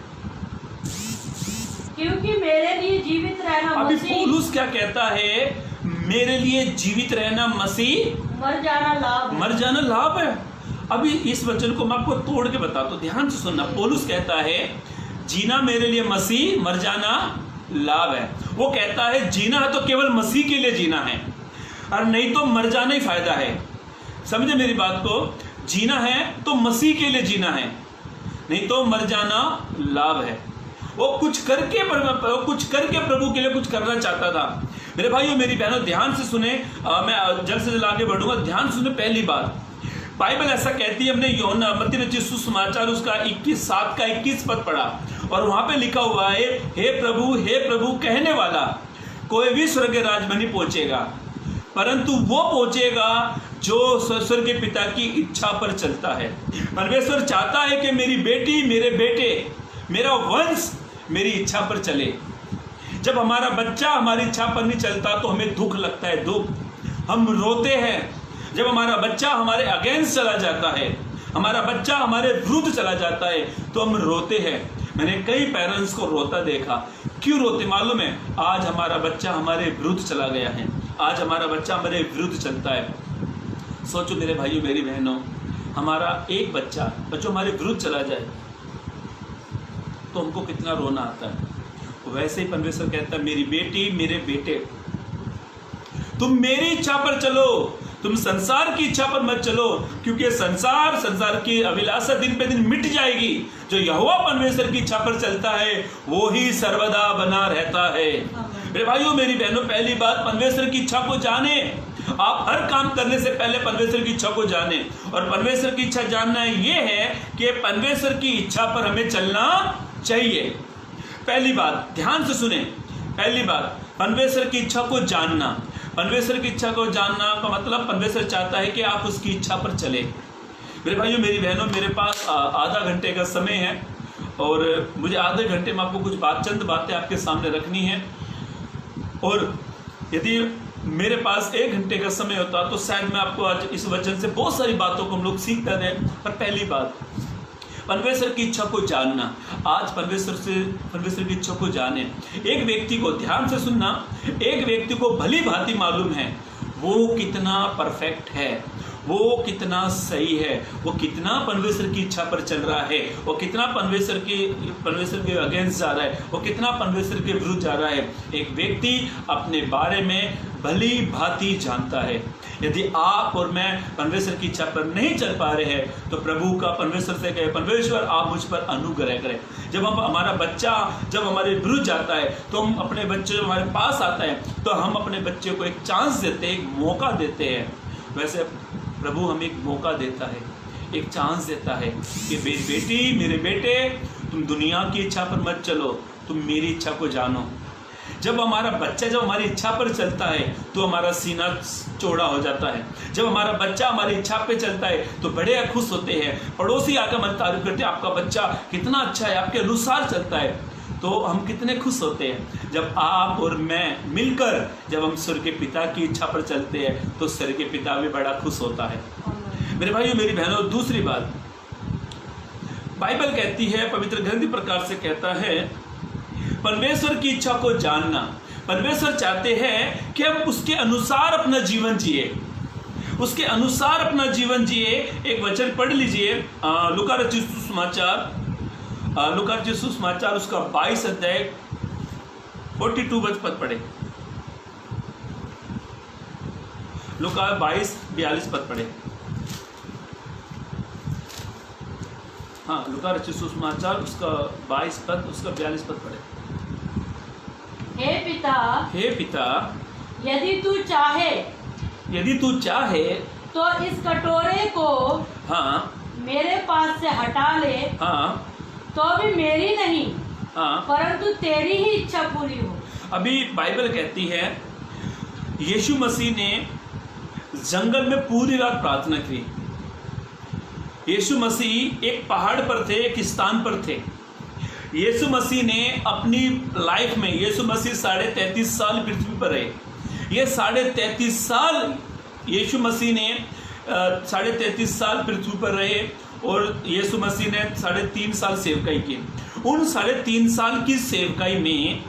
क्योंकि मेरे लिए जीवित रहना अभी मसीह, पौलुस क्या कहता है? मेरे लिए जीवित रहना मसीह, मर जाना लाभ है। अभी इस वचन को मैं आपको तोड़ के बताता हूं, ध्यान से सुनना। पौलुस कहता है जीना मेरे लिए मसीह, मर जाना लाभ है। वो कहता है जीना है तो केवल मसीह के लिए जीना है, और नहीं तो मर जाना ही फायदा है। समझे मेरी बात को? जीना है तो मसीह के लिए जीना है, नहीं तो मर जाना लाभ है। वो कुछ करके प्रभु के लिए कुछ करना चाहता था। मेरे भाइयों मेरी बहनों ध्यान से सुने, मैं जल्द से जल्द आगे बढ़ूंगा, ध्यान सुने। पहली बात, बाइबल ऐसा कहती है, हमने यूहन्ना मत्ती रचित सुसमाचार उसका 7 का 21 पद पढ़ा, और वहां पे लिखा हुआ है, हे प्रभु कहने वाला कोई भी स्वर्ग के राज में नहीं पहुंचेगा, परंतु वो पहुंचेगा जो स्वर्ग के पिता की इच्छा पर चलता है। परमेश्वर चाहता है कि मेरी बेटी, मेरे बेटे, मेरा वंश मेरी इच्छा पर चले। जब हमारा बच्चा हमारी इच्छा पर नहीं चलता तो हमें दुख लगता है, दुख, हम रोते हैं। जब हमारा बच्चा हमारे अगेंस्ट चला जाता है, हमारा बच्चा हमारे विरुद्ध चला जाता है, तो हम रोते हैं। मैंने कई पेरेंट्स को रोता देखा। क्यों रोते मालूम है? आज हमारा बच्चा हमारे विरुद्ध चला गया है, आज हमारा बच्चा हमारे विरुद्ध चलता है। सोचो मेरे भाइयों मेरी बहनों, हमारा एक बच्चा जो हमारे विरुद्ध चला जाए तो हमको कितना रोना आता है। वैसे ही परमेश्वर कहता है, मेरी बेटी, मेरे बेटे, तुम मेरी इच्छा पर चलो, तुम संसार की इच्छा पर मत चलो, क्योंकि संसार की अभिलाषा दिन पे दिन मिट जाएगी। जो यहोवा परमेश्वर की इच्छा पर चलता है वो ही सर्वदा बना रहता है। मेरे भाइयों मेरी बहनों, पहली बात, परमेश्वर की इच्छा को जाने। आप हर काम करने से पहले परमेश्वर की इच्छा को जाने, और परमेश्वर की इच्छा जानना ये है कि परमेश्वर की इच्छा पर हमें चलना चाहिए। पहली बात ध्यान से सुने, पहली बात परमेश्वर की इच्छा को जानना। परमेश्वर की इच्छा को जानना का मतलब परमेश्वर चाहता है कि आप उसकी इच्छा पर चले। मेरे भाइयों मेरी बहनों, मेरे पास आधा घंटे का समय है, और मुझे आधे घंटे में आपको कुछ चंद बातें आपके सामने रखनी है। और यदि मेरे पास 1 घंटे का समय होता तो शायद मैं आपको आज इस वचन से बहुत सारी बातों को हम लोग सीखते रहे। पर पहली बात, परमेश्वर की इच्छा को जानना। आज परमेश्वर की इच्छा को जाने। एक व्यक्ति को, ध्यान से सुनना, एक व्यक्ति को भली भांति मालूम है वो कितना परफेक्ट है, वो कितना सही है, वो कितना परमेश्वर की इच्छा पर चल रहा है, वो कितना परमेश्वर के अगेंस्ट जा रहा है, वो कितना परमेश्वर के विरुद्ध जा रहा है। एक व्यक्ति अपने बारे में भली भांति जानता है। यदि आप और मैं परमेश्वर की इच्छा पर नहीं चल पा रहे हैं तो प्रभु का परमेश्वर से कहे, परमेश्वर आप मुझ पर अनुग्रह करें। जब हमारा बच्चा जब हमारे विरुद्ध जाता है, तो हम अपने बच्चे जब हमारे पास आता है तो हम अपने बच्चे को एक चांस देते हैं, एक मौका देते हैं। वैसे प्रभु हमें एक मौका देता है, एक चांस देता है कि मेरी बेटी, मेरे बेटे, तुम दुनिया की इच्छा पर मत चलो, तुम मेरी इच्छा को जानो। जब हमारा बच्चा जब हमारी इच्छा पर चलता है तो हमारा सीना चौड़ा हो जाता है। जब हमारा बच्चा हमारी इच्छा पे चलता है तो बड़े खुश होते हैं। पड़ोसी आकर मन तारीफ करते हैं, आपका बच्चा कितना अच्छा है, आपके अनुसार चलता है। तो हम कितने खुश होते हैं जब आप और मैं मिलकर जब हम स्वर्ग के पिता की इच्छा पर चलते हैं, तो स्वर्ग के पिता भी बड़ा खुश होता है। मेरे भाइयों मेरी बहनों, दूसरी बात, बाइबल कहती है, पवित्र ग्रंथ प्रकार से कहता है, परमेश्वर की इच्छा को जानना। परमेश्वर चाहते हैं कि हम उसके अनुसार अपना जीवन जिए, उसके अनुसार अपना जीवन जिए। एक वचन पढ़ लीजिए, लूका रचित सुसमाचार उसका 22 अध्याय 42 पद पढ़े। लूका 22-42 पद पढ़े। हाँ, लूका रचित सुसमाचार उसका 22 पद, उसका 42 पद पढ़े। हे पिता यदि तू चाहे तो इस कटोरे को हाँ मेरे पास से हटा ले, हाँ तो भी मेरी नहीं हाँ, परंतु तेरी ही इच्छा पूरी हो। अभी बाइबल कहती है यीशु मसीह ने जंगल में पूरी रात प्रार्थना की। यीशु मसीह एक पहाड़ पर थे, एक स्थान पर थे। यीशु मसीह ने अपनी लाइफ में, यीशु मसीह 33.5 साल पृथ्वी पर रहे। ये 33.5 साल यीशु मसीह ने 33.5 साल पृथ्वी पर रहे और यीशु मसीह ने 3.5 साल सेवकाई की। उन 3.5 साल की सेवकाई में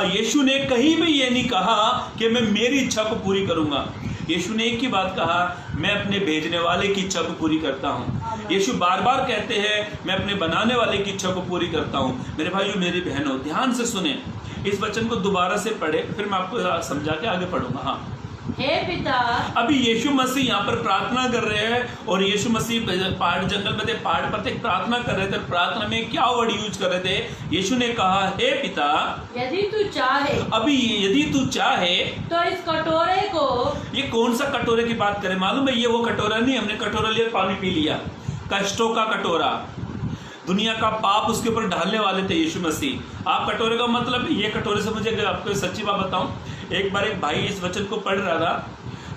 यीशु ने कहीं भी ये नहीं कहा कि मैं मेरी इच्छा को पूरी करूंगा। यीशु ने एक ही बात कहा, मैं अपने भेजने वाले की इच्छा को पूरी करता हूँ। यीशु बार बार कहते हैं मैं अपने बनाने वाले की इच्छा को पूरी करता हूँ। मेरे भाइयों मेरी बहनों ध्यान से सुने, इस वचन को दोबारा से पढ़े, फिर मैं आपको समझा के आगे पढ़ूंगा। हाँ, हे पिता, अभी यीशु मसीह यहाँ पर प्रार्थना कर रहे हैं और यीशु मसीह पहाड़ जंगल में थे, पहाड़ पर थे, प्रार्थना कर रहे थे। प्रार्थना में क्या वर्ड यूज कर रहे थे? यीशु ने कहा हे पिता यदि तू चाहे, अभी यदि तू चाहे तो इस कटोरे को, ये कौन सा कटोरे की बात करें मालूम है? ये वो कटोरा नहीं, हमने कटोरा लिया पानी पी लिया, कष्टों का कटोरा, दुनिया का पाप उसके ऊपर ढालने वाले थे यीशु मसीह। आप कटोरे का मतलब, ये कटोरे से मुझे अगर आपको सच्ची बात बताऊं, एक बार एक भाई इस वचन को पढ़ रहा था,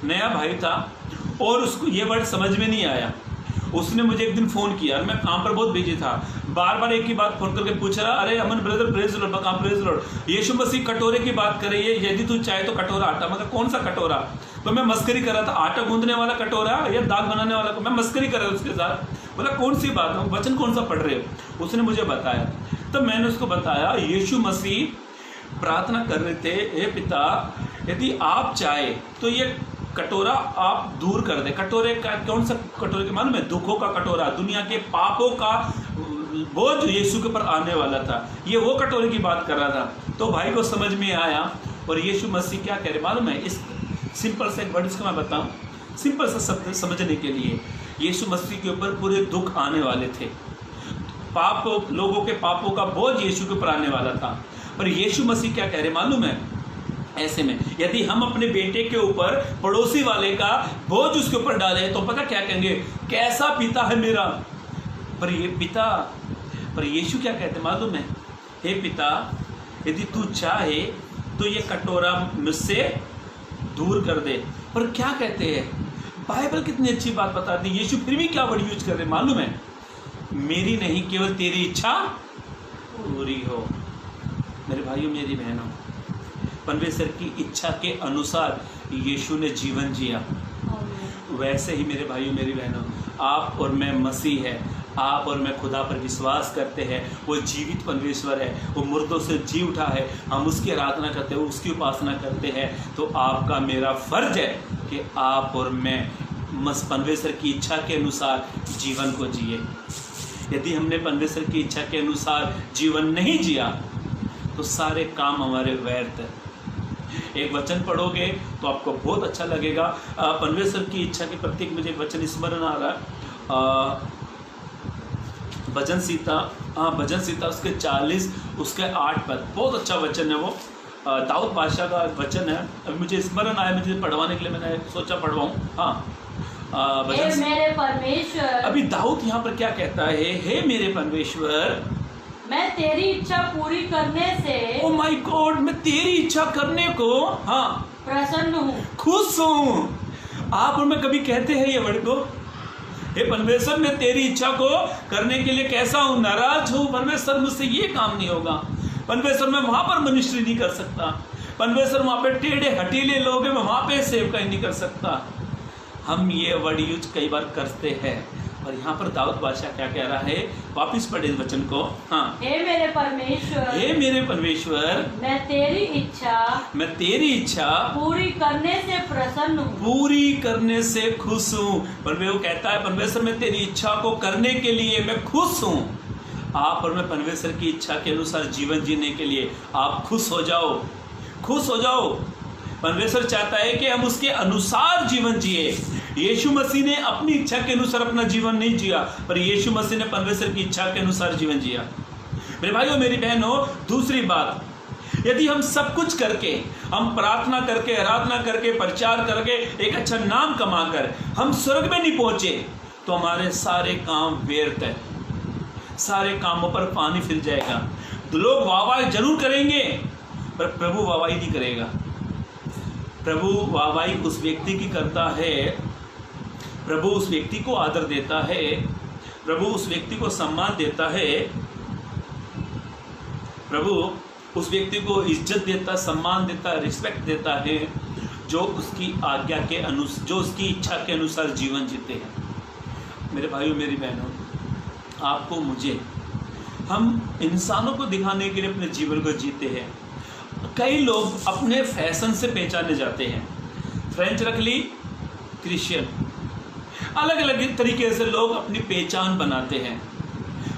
नया भाई था और उसको ये वर्ड समझ में नहीं आया। उसने मुझे एक दिन फ़ोन किया, मैं काम पर बहुत बिजी था, बार बार एक ही बात फोन करके पूछ रहा, अरे अमन ब्रदर प्रेज लॉर्ड, कहाँ प्रेज लॉर्ड, यीशु मसीह कटोरे की बात कर रही है, यदि तू चाहे तो कटोरा आटा, मतलब कौन सा कटोरा? तो मैं मस्करी कर रहा था, आटा गूंदने वाला कटोरा या दाल बनाने वाला, मैं मस्करी कर रहा था उसके साथ। बोला कौन सी बात है, वचन कौन सा पढ़ रहे हो? उसने मुझे बताया, तब मैंने उसको बताया यीशु मसीह प्रार्थना कर रहे थे, हे पिता यदि आप चाहे तो ये कटोरा आप दूर कर दे। कटोरे का कौन सा कटोरे के मालूम है? दुखों का कटोरा, दुनिया के पापों का बोझ यीशु के ऊपर आने वाला था, ये वो कटोरे की बात कर रहा था। तो भाई को समझ में आया और यीशु मसीह क्या कह रहे मालूम है? इस सिंपल से एक वर्ड इसको मैं बताऊं, सिंपल सा शब्द समझने के लिए, यीशु मसीह के ऊपर पूरे दुख आने वाले थे, पाप, लोगों के पापों का बोझ यीशु के ऊपर आने वाला था। पर यीशु मसीह क्या कह रहे मालूम है? ऐसे में यदि हम अपने बेटे के ऊपर पड़ोसी वाले का बोझ उसके ऊपर डाले तो पता क्या कहेंगे? कैसा पिता है मेरा। पर ये पिता, पर यीशु क्या कहते मालूम है? हे पिता यदि तू चाहे तो ये कटोरा मुझसे दूर कर दे। पर क्या कहते हैं? बाइबल कितनी अच्छी बात बताती है। यीशु फिर भी क्या वर्ड यूज कर रहे मालूम है? मेरी नहीं केवल तेरी इच्छा पूरी हो। मेरे भाइयों मेरी बहनों, परमेश्वर की इच्छा के अनुसार यीशु ने जीवन जिया। वैसे ही मेरे भाइयों मेरी बहनों, आप और मैं मसीह है, आप और मैं खुदा पर विश्वास करते हैं, वो जीवित परमेश्वर है, वो मुर्दों से जी उठा है, हम उसकी आराधना करते हैं, उसकी उपासना करते हैं। तो आपका मेरा फर्ज है कि आप और मैं परमेश्वर की इच्छा के अनुसार जीवन को जिए। यदि हमने परमेश्वर की इच्छा के अनुसार जीवन नहीं जिया तो सारे काम हमारे व्यर्थ है। एक वचन पढ़ोगे तो आपको बहुत अच्छा लगेगा। परमेश्वर की इच्छा के प्रतीक मुझे एक वचन स्मरण आ रहा है, भजन सीता उसके 40 उसके 8 पद, बहुत अच्छा वचन है वो, दाऊद बादशाह का वचन है। अभी मुझे स्मरण आया, मुझे पढ़वाने के लिए मैंने सोचा पढ़वाऊँ। हाँ, हे मेरे परमेश्वर, अभी दाऊद यहाँ पर क्या कहता है? हे मेरे परमेश्वर, मैं तेरी इच्छा पूरी करने से, ओ माय गॉड, मैं तेरी इच्छा करने को हाँ प्रसन्न हूँ, खुश हूँ। आप और मैं कभी कहते हैं ये वर्ड को? हे परमेश्वर मैं तेरी इच्छा को करने के लिए कैसा हूँ? नाराज हूँ। परमेश्वर मुझसे ये काम नहीं होगा। परमेश्वर मैं वहाँ पर मिनिस्ट्री नहीं कर सकता। परमेश्वर वहाँ पे टेढ़े हटीले लोग हैं, मैं वहाँ पे सेवकाई नहीं कर सकता। हम ये वर्ड यूज कई बार करते हैं। और यहाँ पर दाऊद बादशाह क्या कह रहा है? वापिस पढ़े इस वचन को। हाँ, हे मेरे परमेश्वर, मैं तेरी इच्छा पूरी करने से प्रसन्न हूँ, पूरी करने से खुश हूँ। पर वो कहता है परमेश्वर मैं तेरी इच्छा को करने के लिए मैं खुश हूँ। आप और मैं परमेश्वर की इच्छा के अनुसार जीवन जीने के लिए आप खुश हो जाओ, खुश हो जाओ। परमेश्वर चाहता है कि हम उसके अनुसार जीवन जिए। यीशु मसीह ने अपनी इच्छा के अनुसार अपना जीवन नहीं जिया, पर यीशु मसीह ने परमेश्वर की इच्छा के अनुसार जीवन जिया। मेरे भाइयों मेरी बहनों, दूसरी बात, यदि हम सब कुछ करके, हम प्रार्थना करके, आराधना करके, प्रचार करके, एक अच्छा नाम कमाकर हम स्वर्ग में नहीं पहुंचे, तो हमारे सारे काम व्यर्थ है, सारे कामों पर पानी फिर जाएगा। तो लोग वाहवाही जरूर करेंगे, पर प्रभु वाहवाही नहीं करेगा। प्रभु वाहवाही उस व्यक्ति की करता है, प्रभु उस व्यक्ति को आदर देता है, प्रभु उस व्यक्ति को सम्मान देता है, प्रभु उस व्यक्ति को इज्जत देता, सम्मान देता, रिस्पेक्ट देता है, जो उसकी आज्ञा के अनुसार, जो उसकी इच्छा के अनुसार जीवन जीते हैं। मेरे भाइयों मेरी बहनों, आपको मुझे, हम इंसानों को दिखाने के लिए अपने जीवन को जीते हैं। कई लोग अपने फैशन से पहचाने जाते हैं, फ्रेंच रख ली, क्रिश्चियन, अलग अलग तरीके से लोग अपनी पहचान बनाते हैं।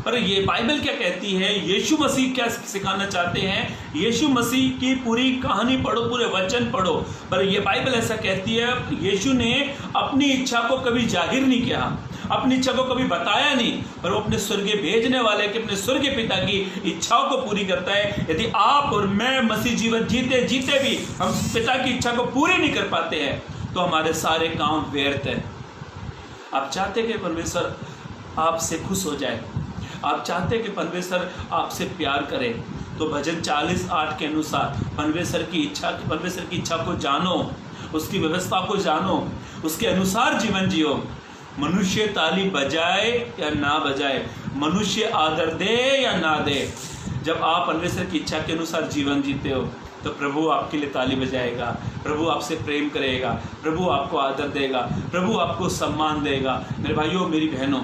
पर ये बाइबल क्या कहती है, यीशु मसीह क्या सिखाना चाहते हैं? यीशु मसीह की पूरी कहानी पढ़ो, पूरे वचन पढ़ो, पर ये बाइबल ऐसा कहती है, यीशु ने अपनी इच्छा को कभी जाहिर नहीं किया, अपनी इच्छा को कभी बताया नहीं, पर वो अपने स्वर्गीय भेजने वाले के, अपने स्वर्गीय पिता की इच्छाओं को पूरी करता है। यदि आप और मैं मसीह जीवन जीते जीते भी हम पिता की इच्छा को पूरी नहीं कर पाते हैं, तो हमारे सारे काम व्यर्थ है। आप चाहते कि परमेश्वर आपसे खुश हो जाए, आप चाहते कि परमेश्वर आपसे प्यार करे, तो भजन 40:8 के अनुसार परमेश्वर की इच्छा को जानो, उसकी व्यवस्था को जानो, उसके अनुसार जीवन जियो। मनुष्य ताली बजाए या ना बजाए, मनुष्य आदर दे या ना दे, जब आप परमेश्वर की इच्छा के अनुसार जीवन जीते हो, तो प्रभु आपके लिए ताली बजाएगा, प्रभु आपसे प्रेम करेगा, प्रभु आपको आदर देगा, प्रभु आपको सम्मान देगा। मेरे भाइयों मेरी बहनों,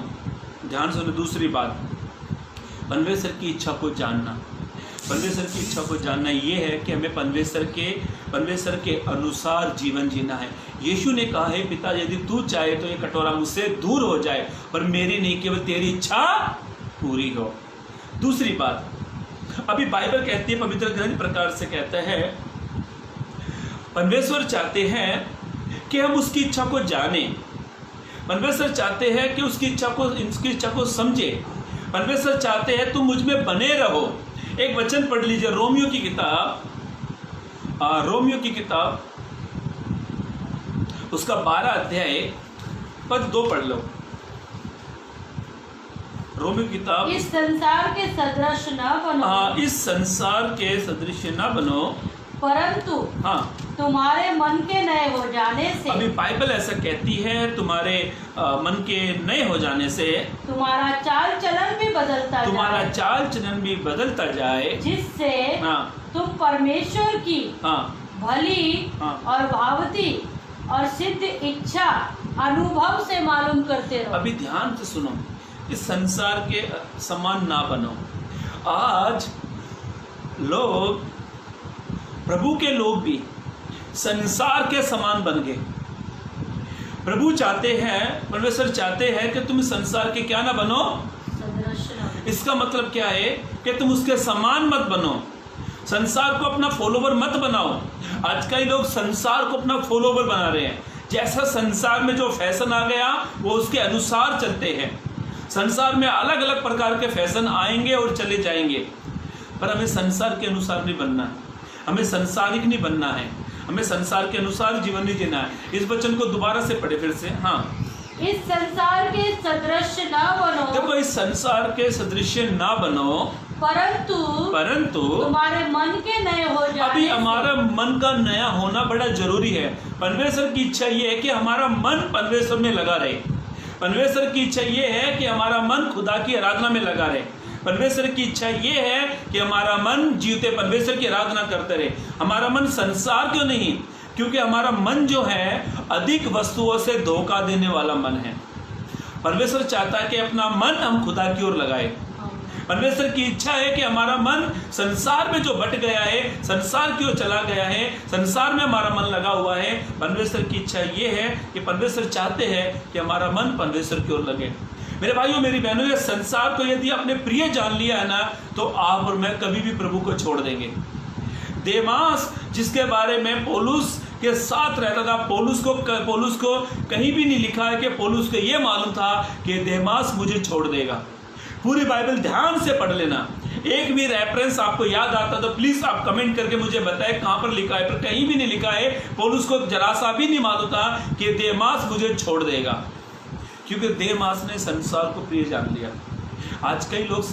ध्यान सुनो। दूसरी बात, परमेश्वर की इच्छा को जानना। परमेश्वर की इच्छा को जानना ये है कि हमें परमेश्वर के अनुसार जीवन जीना है। यीशु ने कहा है, पिता यदि तू चाहे तो ये कटोरा मुझसे दूर हो जाए, पर मेरी नहीं, केवल तेरी इच्छा पूरी हो। दूसरी बात, अभी बाइबल कहती है, पवित्र ग्रंथ प्रकार से कहता है, परमेश्वर चाहते हैं कि हम उसकी इच्छा को जानें, परमेश्वर चाहते हैं कि उसकी इच्छा को समझे, परमेश्वर चाहते हैं तुम मुझ में बने रहो। एक वचन पढ़ लीजिए, रोमियो की किताब उसका 12 अध्याय पद 2 पढ़ लो। रोमियो की किताब, इस संसार के सदृश न बनो, इस संसार के सदृश न बनो, परंतु तुम्हारे मन के नए हो जाने से, अभी बाइबल ऐसा कहती है, तुम्हारे मन के नए हो जाने से तुम्हारा चाल चलन भी बदलता जाए, जिससे तुम परमेश्वर की भली और भावती और सिद्ध इच्छा अनुभव से मालूम करते रहो। अभी ध्यान से सुनो, इस संसार के समान ना बनो। आज लोग, प्रभु के लोग भी संसार के समान बन गए। प्रभु चाहते हैं, परमेश्वर चाहते हैं कि तुम संसार के क्या ना बनो, इसका मतलब क्या है कि तुम उसके समान मत बनो, संसार को अपना फॉलोवर मत बनाओ। आज कई लोग संसार को अपना फॉलोवर बना रहे हैं, जैसा संसार में जो फैशन आ गया वो उसके अनुसार चलते हैं। संसार में अलग अलग प्रकार के फैशन आएंगे और चले जाएंगे, पर हमें संसार के अनुसार नहीं बनना है, हमें संसारिक नहीं बनना है, हमें संसार के अनुसार जीवन नहीं जीना है। इस वचन को दोबारा से पढ़े फिर से। इस संसार के सदृश ना बनो, देखो, इस संसार के सदृश ना बनो, परंतु तुम्हारे मन के नए हो जाने। अभी हमारा मन का नया होना बड़ा जरूरी है। परमेश्वर की इच्छा ये है कि हमारा मन परमेश्वर में लगा रहे। परमेश्वर की इच्छा ये है कि हमारा मन खुदा की आराधना में लगा रहे। परमेश्वर की इच्छा ये है कि हमारा मन जीवते परमेश्वर की आराधना करते रहे। हमारा मन संसार क्यों नहीं? क्योंकि हमारा मन जो है अधिक वस्तुओं से धोखा देने वाला मन है। परमेश्वर चाहता है कि अपना मन हम खुदा की ओर लगाए। परमेश्वर की इच्छा है कि हमारा मन संसार में जो बट गया है, संसार की ओर चला गया है, संसार में हमारा मन लगा हुआ है। परमेश्वर की इच्छा ये है कि परमेश्वर चाहते हैं कि हमारा मन परमेश्वर की ओर लगे। मेरे भाइयों मेरी बहनों, ये संसार को यदि आपने प्रिय जान लिया है ना, तो आप और मैं कभी भी प्रभु को छोड़ देंगे। देमास, जिसके बारे में पौलुस के साथ रहता था। पौलुस को कहीं भी नहीं लिखा है कि पौलुस को ये मालूम था कि देमास मुझे छोड़ देगा। पूरी बाइबल ध्यान से पढ़ लेना, एक भी रेफरेंस आपको याद आता तो प्लीज आप कमेंट करके मुझे बताएं कहां पर लिखा है। पर कहीं भी नहीं लिखा है, पौलुस को जरा सा भी नहीं मालूम था कि देमास मुझे छोड़ देगा, क्योंकि देमास ने संसार को प्रिय जान लिया। आज कई लोग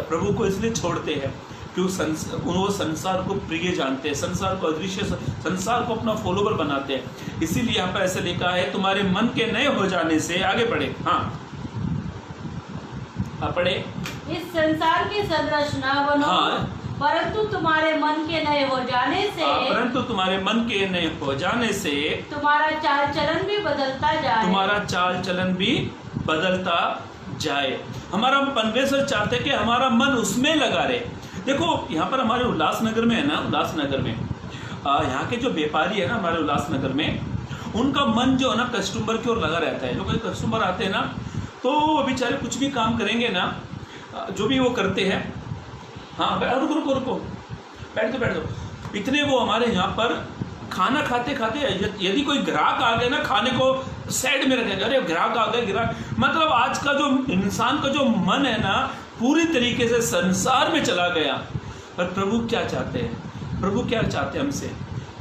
प्रभु को इसलिए छोड़ते हैं क्योंकि वो संसार को प्रिय जानते हैं, संसार को अदृश्य, संसार को अपना फॉलोवर बनाते हैं। इसीलिए यहाँ पर ऐसे लिखा है, तुम्हारे मन के नए हो जाने से, आगे बढ़े, हाँ पढ़े, इस संसार के सदृश न बनो, हाँ, परंतु तुम्हारे मन के नए हो जाने से, परंतु तुम्हारे मन के नए हो जाने से तुम्हारा चाल चलन भी बदलता जाए, तुम्हारा चाल चलन भी बदलता जाए। हमारा परमेश्वर चाहते कि हमारा मन उसमें लगा रहे। देखो यहाँ पर हमारे उल्लासनगर में है ना, उल्लासनगर में यहाँ के जो व्यापारी है ना हमारे उल्लासनगर में, उनका मन जो है ना कस्टमर की ओर लगा रहता है। जो कोई कस्टमर आते हैं ना तो वो बेचारे कुछ भी काम करेंगे ना, जो भी वो करते हैं, हाँ रुको रुको रुको, बैठ दो, इतने वो हमारे यहाँ पर खाना खाते खाते यदि कोई ग्राहक आ गया ना, खाने को साइड में रखेंगे, अरे ग्राहक आ गए, ग्राहक, मतलब आज का जो इंसान का जो मन है ना पूरी तरीके से संसार में चला गया। पर प्रभु क्या चाहते हैं? प्रभु क्या चाहते हैं हमसे?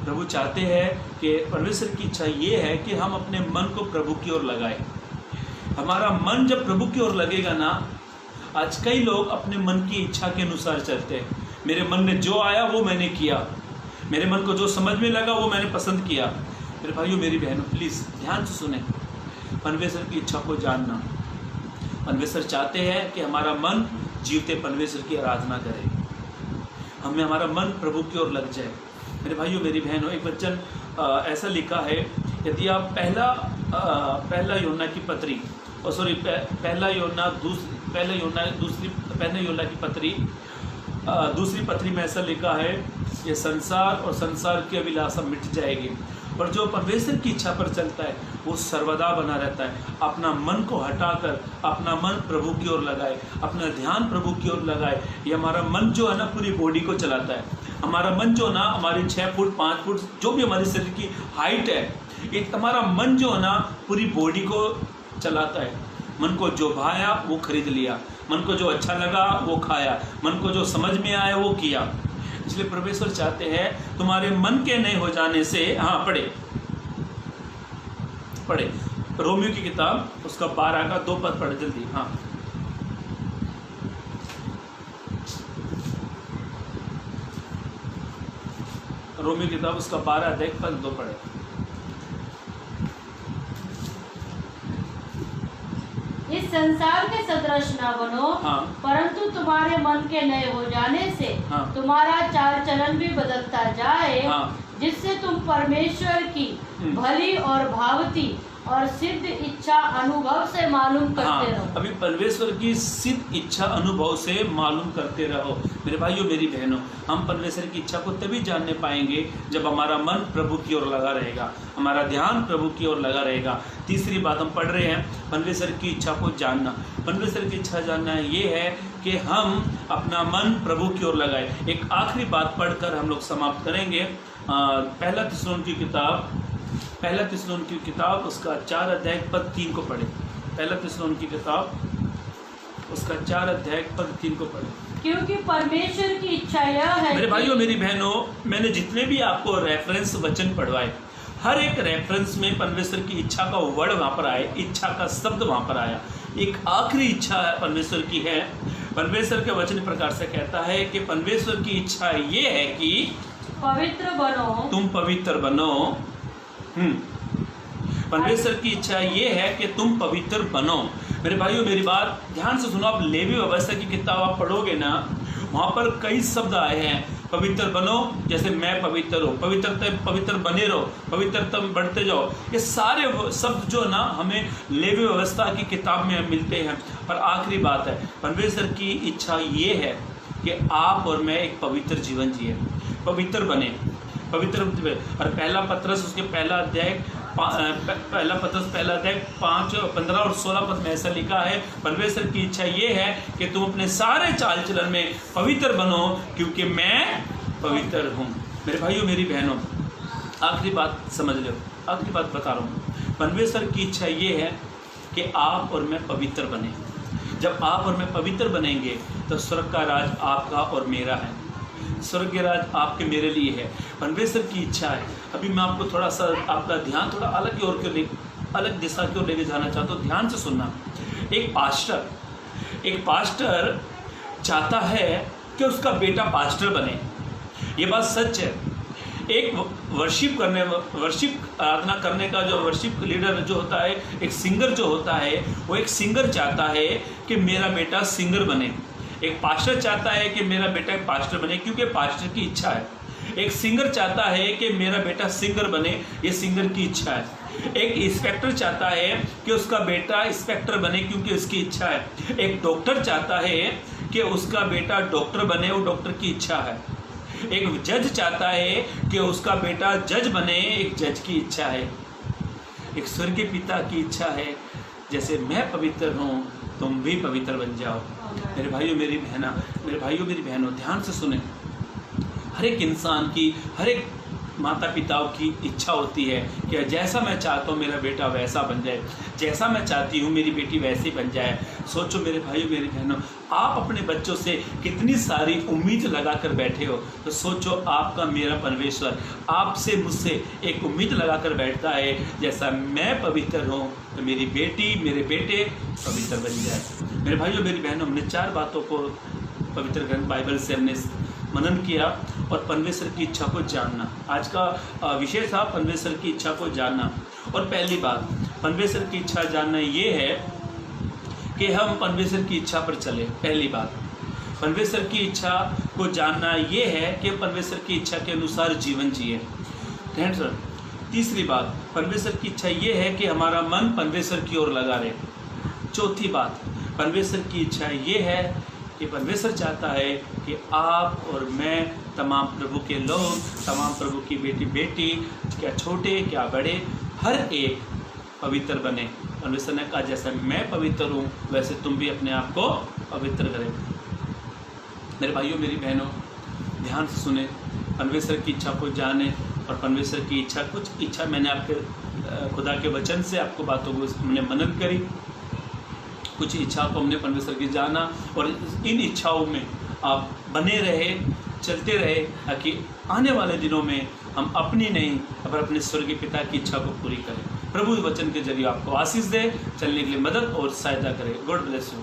प्रभु चाहते हैं कि परमेश्वर की इच्छा ये है कि हम अपने मन को प्रभु की ओर लगाएं। हमारा मन जब प्रभु की ओर लगेगा ना, आज कई लोग अपने मन की इच्छा के अनुसार चलते हैं। मेरे मन में जो आया वो मैंने किया, मेरे मन को जो समझ में लगा वो मैंने पसंद किया। मेरे भाइयों मेरी बहनों प्लीज़ ध्यान से सुने, परमेश्वर की इच्छा को जानना। परमेश्वर चाहते हैं कि हमारा मन जीवते परमेश्वर की आराधना करे, हमें हमारा मन प्रभु की ओर लग जाए। मेरे भाइयों मेरी बहनों, एक वचन ऐसा लिखा है, यदि आप पहला यूहन्ना की पत्री, पहला यूहन्ना की पत्री दूसरी पत्री में ऐसा लिखा है, ये संसार और संसार की अभिलाषा मिट जाएगी, और जो परमेश्वर की इच्छा पर चलता है वो सर्वदा बना रहता है। अपना मन को हटाकर अपना मन प्रभु की ओर लगाए, अपना ध्यान प्रभु की ओर लगाए। ये हमारा मन जो है ना पूरी बॉडी को चलाता है। हमारा मन जो ना हमारी 6 फुट 5 फुट जो भी हमारे शरीर की हाइट है, एक हमारा मन जो है ना पूरी बॉडी को चलाता है। मन को जो भाया वो खरीद लिया, मन को जो अच्छा लगा वो खाया, मन को जो समझ में आया वो किया। इसलिए परमेश्वर चाहते हैं तुम्हारे मन के नए हो जाने से, हाँ पढ़े रोमियो की किताब उसका 12 का 2 पद पढ़े जल्दी, हाँ रोमियो की किताब उसका 12 अध्याय पद 2 पढ़े। इस संसार के सदृश न बनो, हाँ, परंतु तुम्हारे मन के नए हो जाने से, हाँ, तुम्हारा चाल चलन भी बदलता जाए, हाँ, जिससे तुम परमेश्वर की भली और भावती और सिद्ध इच्छा अनुभव से मालूम करते रहो। अभी परमेश्वर की सिद्ध इच्छा अनुभव से मालूम करते रहो। मेरे भाइयों मेरी बहनों, हम परमेश्वर की इच्छा को तभी जानने पाएंगे जब हमारा मन प्रभु की ओर लगा रहेगा, हमारा ध्यान प्रभु की ओर लगा रहेगा। तीसरी बात हम पढ़ रहे हैं, परमेश्वर की इच्छा को जानना। परमेश्वर की इच्छा जानना ये है कि हम अपना मन प्रभु की ओर लगाए। एक आखिरी बात पढ़कर हम लोग समाप्त करेंगे। पहला थिस्सलुनीकी की किताब उसका 4 अध्याय पद 3 को पढ़े। पहला थिस्सलुनीकी की किताब उसका 4 अध्याय पद 3 को पढ़े। क्योंकि परमेश्वर की इच्छा यह है, मेरे भाइयों मेरी बहनों, मैंने जितने भी आपको रेफरेंस वचन पढ़वाए, हर एक रेफरेंस में परमेश्वर की इच्छा का वर्ड वहाँ पर आया, इच्छा का शब्द वहाँ पर आया। एक आखिरी इच्छा परमेश्वर की है। परमेश्वर के वचन प्रकार से कहता है कि परमेश्वर की इच्छा ये है कि पवित्र बनो, तुम पवित्र बनो। परमेश्वर की इच्छा ये है कि तुम पवित्र बनो। मेरे भाइयों मेरी बात ध्यान से सुनो। आप लेवी व्यवस्था की किताब आप पढ़ोगे ना, वहाँ पर कई शब्द आए हैं, पवित्र बनो, जैसे मैं पवित्र हूँ, पवित्र बने रहो, पवित्रता में बढ़ते जाओ। ये सारे शब्द जो ना हमें लेवी व्यवस्था की किताब में मिलते हैं। पर आखिरी बात है, परमेश्वर की इच्छा ये है कि आप और मैं एक पवित्र जीवन जिए, पवित्र बने, पवित्र। और पहला पत्रस उसके पहला अध्याय 5, 15 और 16 पद में ऐसा लिखा है, परमेश्वर की इच्छा ये है कि तुम अपने सारे चाल चलन में पवित्र बनो, क्योंकि मैं पवित्र हूँ। मेरे भाइयों मेरी बहनों, आखिरी बात समझ लो, आखिरी बात बता रहा हूँ। परमेश्वर की इच्छा ये है कि आप और मैं पवित्र बने। जब आप और मैं पवित्र बनेंगे तो स्वर्ग का राज आपका और मेरा है, स्वर्ग के राज आपके मेरे लिए है। परमेश्वर की इच्छा है। अभी मैं आपको थोड़ा सा, आपका ध्यान थोड़ा अलग की ओर क्यों, अलग दिशा की ओर लेके जाना चाहता हूँ। ध्यान से सुनना। एक पास्टर चाहता है कि उसका बेटा पास्टर बने। ये बात सच है। एक वर्शिप आराधना करने का जो वर्शिप लीडर जो होता है, एक सिंगर जो होता है, वो एक सिंगर चाहता है कि मेरा बेटा सिंगर बने। एक पास्टर चाहता है कि मेरा बेटा एक पास्टर बने, क्योंकि पास्टर की इच्छा है। एक सिंगर चाहता है कि मेरा बेटा सिंगर बने, ये सिंगर की इच्छा है। एक इंस्पेक्टर चाहता है कि उसका बेटा इंस्पेक्टर बने, क्योंकि उसकी इच्छा है। एक डॉक्टर चाहता है कि उसका बेटा डॉक्टर बने, वो डॉक्टर की इच्छा है। एक जज चाहता है कि उसका बेटा जज बने, एक जज की इच्छा है। एक स्वर्गीय पिता की इच्छा है जैसे मैं पवित्र हूँ तुम भी पवित्र बन जाओ। मेरे भाइयों मेरी बहनों ध्यान से सुने। हर एक इंसान की, हर एक माता पिताओं की इच्छा होती है कि जैसा मैं चाहता हूँ मेरा बेटा वैसा बन जाए, जैसा मैं चाहती हूँ मेरी बेटी वैसी बन जाए। सोचो मेरे भाइयों मेरी बहनों, आप अपने बच्चों से कितनी सारी उम्मीद लगा कर बैठे हो। तो सोचो आपका मेरा परमेश्वर आपसे मुझसे एक उम्मीद लगा कर बैठता है, जैसा मैं पवित्र हूँ तो मेरी बेटी मेरे बेटे पवित्र बन जाए। मेरे भाइयों मेरी बहनों, हमने 4 बातों को पवित्र ग्रंथ बाइबल से हमने मनन किया और परमेश्वर की इच्छा को जानना। आज का विषय था परमेश्वर की इच्छा को जानना। और पहली बात परमेश्वर की इच्छा जानना ये है कि हम परमेश्वर की इच्छा पर चले। पहली बात परमेश्वर की इच्छा को जानना ये है कि परमेश्वर की इच्छा के अनुसार जीवन जिए। तीसरी बात परमेश्वर की इच्छा ये है कि हमारा मन परमेश्वर की ओर लगा रहे। चौथी बात परमेश्वर की इच्छा ये है कि परमेश्वर चाहता है कि आप और मैं, तमाम प्रभु के लोग, तमाम प्रभु की बेटी, क्या छोटे क्या बड़े, हर एक पवित्र बने। परमेश्वर ने कहा जैसा मैं पवित्र हूँ वैसे तुम भी अपने आप को पवित्र करें। मेरे भाइयों मेरी बहनों ध्यान से सुने, परमेश्वर की इच्छा को जाने। और परमेश्वर की इच्छा, कुछ इच्छा मैंने आपके खुदा के वचन से आपको बातों को हमने मनन करी, कुछ इच्छाओं को हमने परमेश्वर की जाना और इन इच्छाओं में आप बने रहे, चलते रहे, ताकि आने वाले दिनों में हम अपनी नहीं पर अपने स्वर्गीय पिता की इच्छा को पूरी करें। प्रभु वचन के जरिए आपको आशीष दे, चलने के लिए मदद और सहायता करें। God bless you.